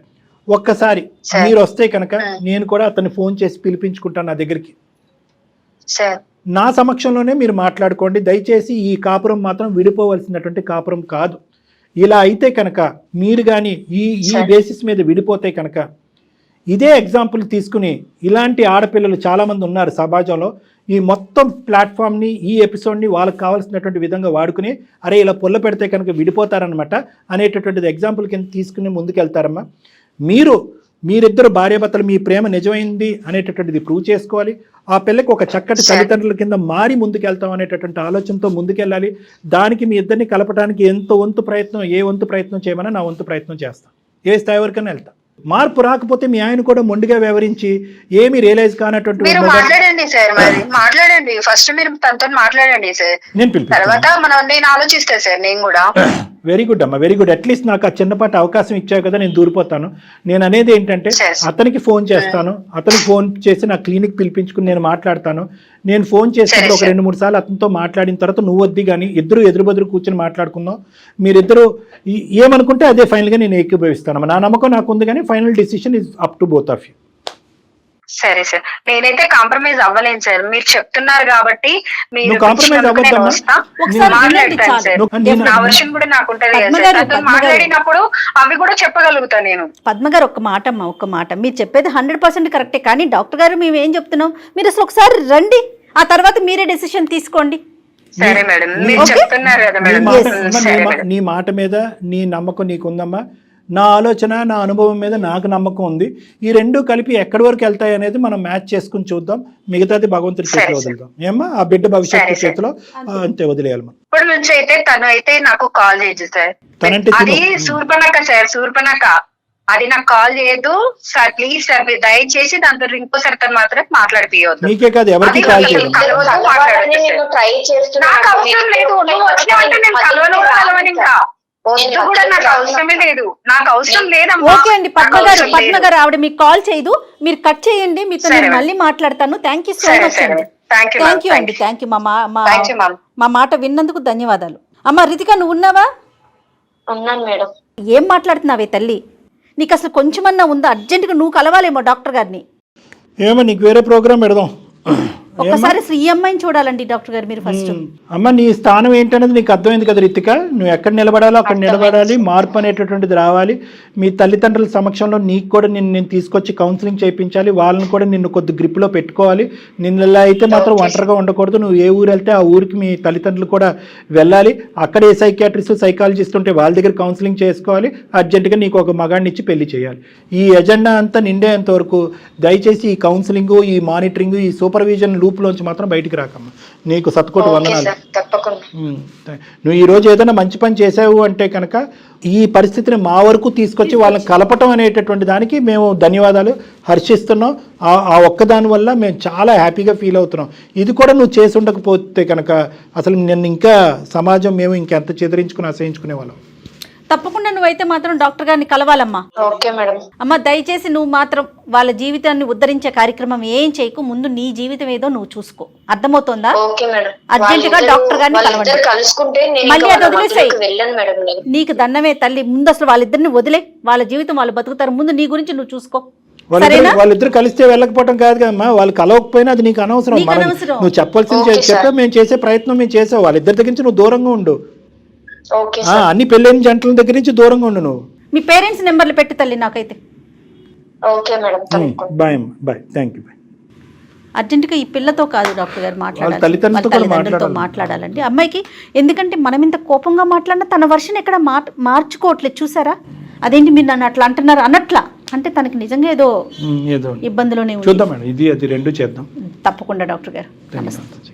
ఒక్కసారి మీరు వస్తే కనుక నేను కూడా అతన్ని ఫోన్ చేసి పిలిపించుకుంటాను నా దగ్గరికి. నా సమక్షంలోనే మీరు మాట్లాడుకోండి. దయచేసి ఈ కాపురం మాత్రం విడిపోవలసినటువంటి కాపురం కాదు. ఇలా అయితే కనుక మీరు కానీ ఈ బేసిస్ మీద విడిపోతే కనుక, ఇదే ఎగ్జాంపుల్ తీసుకుని ఇలాంటి ఆడపిల్లలు చాలామంది ఉన్నారు సమాజంలో. ఈ మొత్తం ప్లాట్ఫామ్ని, ఈ ఎపిసోడ్ని వాళ్ళకి కావాల్సినటువంటి విధంగా వాడుకుని అరే ఇలా పుల్ల పెడితే కనుక విడిపోతారనమాట అనేటటువంటిది ఎగ్జాంపుల్ కింద తీసుకుని ముందుకెళ్తారమ్మా. మీరిద్దరు భార్యాభర్తలు మీ ప్రేమ నిజమైంది అనేటటువంటిది ప్రూవ్ చేసుకోవాలి. ఆ పిల్లకి ఒక చక్కటి తల్లిదండ్రుల కింద మారి ముందుకెళ్తాం అనేటటువంటి ఆలోచనతో ముందుకెళ్ళాలి. దానికి మీ ఇద్దరిని కలపడానికి ఏ వంతు ప్రయత్నం చేయమని నా వంతు ప్రయత్నం చేస్తాను. ఏ స్థాయి వరకైనా వెళ్తాం. మార్పు రాకపోతే మీ ఆయన కూడా మొండిగా వ్యవహరించి ఏమి రియలైజ్ కానటువంటి మాట్లాడండి సార్. మరి మాట్లాడండి, ఫస్ట్ మీరు తనతో మాట్లాడండి సార్. తర్వాత నేను ఆలోచిస్తాను సార్. నేను కూడా వెరీ గుడ్ అమ్మా, వెరీ గుడ్. అట్లీస్ట్ నాకు ఆ చిన్నపాటి అవకాశం ఇచ్చావు కదా, నేను దూరిపోతాను. నేను అనేది ఏంటంటే అతనికి ఫోన్ చేస్తాను, అతనికి ఫోన్ చేసి నా క్లినిక్ పిలిపించుకుని నేను మాట్లాడతాను. నేను ఫోన్ చేసినప్పుడు ఒక 2-3 సార్లు అతనితో మాట్లాడిన తర్వాత నువ్వు వద్ది కానీ ఇద్దరు ఎదురు కూర్చొని మాట్లాడుకుందాం. మీరిద్దరు ఏమనుకుంటే అదే ఫైనల్గా నేను ఏకీభవిస్తాను. నా నమ్మకం నాకు ఉంది కానీ final decision is up to both of you. సరే సార్, నేనైతే కాంప్రమైజ్ అవ్వలేను సార్. మీరు చెప్తున్నారు కాబట్టి మీరు నా వర్షన్ కూడా నాకు ఉంటది. మాట్లాడినప్పుడు అవి కూడా చెప్పగలుగుతాను నేను. పద్మ గారు ఒక్క మాట మీరు చెప్పేది 100% కరెక్టే. కానీ డాక్టర్ గారు మేము ఏం చెప్తున్నాం, మీరు అసలు ఒకసారి రండి, ఆ తర్వాత మీరే డెసిషన్ తీసుకోండి. సరే మేడం, మీరు చెప్తున్నారు కదా మేడం. నీ మాట మీద నీ నమ్మకం నీకుందమ్మా. నా ఆలోచన, నా అనుభవం మీద నాకు నమ్మకం ఉంది. ఈ రెండు కలిపి ఎక్కడి వరకు వెళ్తాయి అనేది మనం మ్యాచ్ చేసుకుని చూద్దాం. మిగతాది భగవంతుడి చేతిలో వదులుదాం. ఏమ్మా ఆ బిడ్డ భవిష్యత్తు చేతిలో అంతే వదిలేయాలి. ఇప్పటి నుంచి అయితే తను అయితే నాకు కాల్ చేయదు సార్. అది శూర్పణఖ సార్, శూర్పణఖ. అది నాకు కాల్ చేయదు సార్. ప్లీజ్ సార్, మీరు దయచేసి దాంతో ఇంకోసారి తను మాత్రం మాట్లాడిపోవద్దు. నీకే కాదు ఎవరికి కాల్ చేయదు. నాకు అవసరం లేదు. నువ్వు వచ్చినావంటే నేను కలవను ఇంకా. నాకు అవసరమే లేదు, నాకు అవసరం లేదమ్మా. ఓకే అండి పద్మ గారు ఆవిడ మీకు కాల్ చేయదు, మీరు కట్ చేయండి. మీతో నేను మళ్ళీ మాట్లాడతాను. థ్యాంక్ యూ సో మచ్ అండి. థ్యాంక్ యూ అండి. Thank you. మా మాట విన్నందుకు ధన్యవాదాలు. అమ్మ రితిక, నువ్వు ఉన్నావా? ఉన్నాను మేడం. ఏం మాట్లాడుతున్నావే తల్లి? నీకు అసలు కొంచెమన్నా ఉందా? అర్జెంటుగా నువ్వు కలవాలేమో డాక్టర్ గారిని. ఏమో నీకు వేరే ప్రోగ్రామ్ పెడదాం. ఒక్కసారి అసలు ఈ అమ్మాయిని చూడాలండి డాక్టర్ గారు మీరు ఫస్ట్. అమ్మ నీ స్థానం ఏంటనేది నీకు అర్థమైంది కదా రితిక. నువ్వు ఎక్కడ నిలబడాలో అక్కడ నిలబడాలి. మార్పు అనేటటువంటిది రావాలి. మీ తల్లిదండ్రుల సమక్షంలో నీకు కూడా నేను తీసుకొచ్చి కౌన్సిలింగ్ చేయించాలి. వాళ్ళని కూడా నిన్ను కొద్ది గ్రిప్లో పెట్టుకోవాలి. నిన్ను ఇలా అయితే మాత్రం ఒంటరిగా ఉండకూడదు. నువ్వు ఏ ఊరు వెళ్తే ఆ ఊరికి మీ తల్లిదండ్రులు కూడా వెళ్ళాలి. అక్కడ ఏ సైకియాట్రిస్ట్ సైకాలజిస్ట్ ఉంటే వాళ్ళ దగ్గర కౌన్సిలింగ్ చేసుకోవాలి. అర్జెంటుగా నీకు ఒక మగాడిని ఇచ్చి పెళ్లి చేయాలి. ఈ ఎజెండా అంతా నిండేంత వరకు దయచేసి ఈ కౌన్సిలింగ్, ఈ మానిటరింగ్, ఈ సూపర్విజన్ లూప్లోంచి మాత్రం బయటికి రాకమ్మా. నీకు సత్కోటి ఓకే వందనాలు. సార్, తప్పకుండా. నువ్వు ఈరోజు ఏదైనా మంచి పని చేసావు అంటే కనుక ఈ పరిస్థితిని మా వరకు తీసుకొచ్చి వాళ్ళని కలపటం అనేటటువంటి దానికి మేము ధన్యవాదాలు హర్షిస్తున్నాం. ఆ ఒక్కదాని వల్ల మేము చాలా హ్యాపీగా ఫీల్ అవుతున్నాం. ఇది కూడా నువ్వు చేసి ఉండకపోతే కనుక అసలు నిన్ను ఇంకా సమాజం మేము ఇంకెంత చెదిరించుకుని అసహించుకునే వాళ్ళం. తప్పకుండా నువ్వైతే మాత్రం డాక్టర్ గారిని కలవాలమ్మా. Okay madam. అమ్మ దయచేసి నువ్వు మాత్రం వాళ్ళ జీవితాన్ని ఉద్ధరించే కార్యక్రమం ఏం చేయకు, ముందు నీ జీవితం ఏదో నువ్వు చూసుకో. అర్థమవుతోందా? Okay madam. అర్జెంటుగా డాక్టర్ గారిని కలవండి. కలుసుకుంటే మళ్ళీ అది వదిలేసేయ్. వెళ్ళను మేడం. నీకు దండమే తల్లి, ముందు అసలు వాళ్ళిద్దరిని వదిలే, వాళ్ళ జీవితం వాళ్ళు బతుకుతారు. ముందు నీ గురించి నువ్వు చూసుకో. వాళ్ళిద్దరు కలిస్తే వెళ్ళకపోవడం కాదు కదమ్మా, వాళ్ళు కలవకపోయినా అది నీకు అనవసరం. నువ్వు చెప్పాల్సింది చెప్పా, మేము చేసే ప్రయత్నం మేము చేసావు. వాళ్ళిద్దరి దగ్గర నుంచి నువ్వు దూరంగా ఉండు. అన్ని పెళ్ళైన జంటల దగ్గర నుంచి దూరంగా ఉండు. నువ్వు మీ పేరెంట్స్ నెంబర్లు పెట్టి తల్లి నాకైతే. Okay madam. బాయ్ అమ్మా, బాయ్, థ్యాంక్ యూ. అర్జెంటుగా ఈ పిల్లతో కాదు డాక్టర్ గారు మాట్లాడాలి, తల్లిదండ్రులతో మాట్లాడాలండి అమ్మాయికి. ఎందుకంటే మనం ఇంత కోపంగా మాట్లాడినా తన వర్షన్ ఎక్కడ మార్చుకోవట్లేదు. చూసారా, అదేంటి మీరు నన్ను అట్లా అంటున్నారు అన్నట్లా, అంటే తనకి నిజంగా ఏదో ఇబ్బందులోనే చూద్దాం మేడం, ఇది అది రెండు చేద్దాం తప్పకుండా డాక్టర్ గారు. నమస్తే.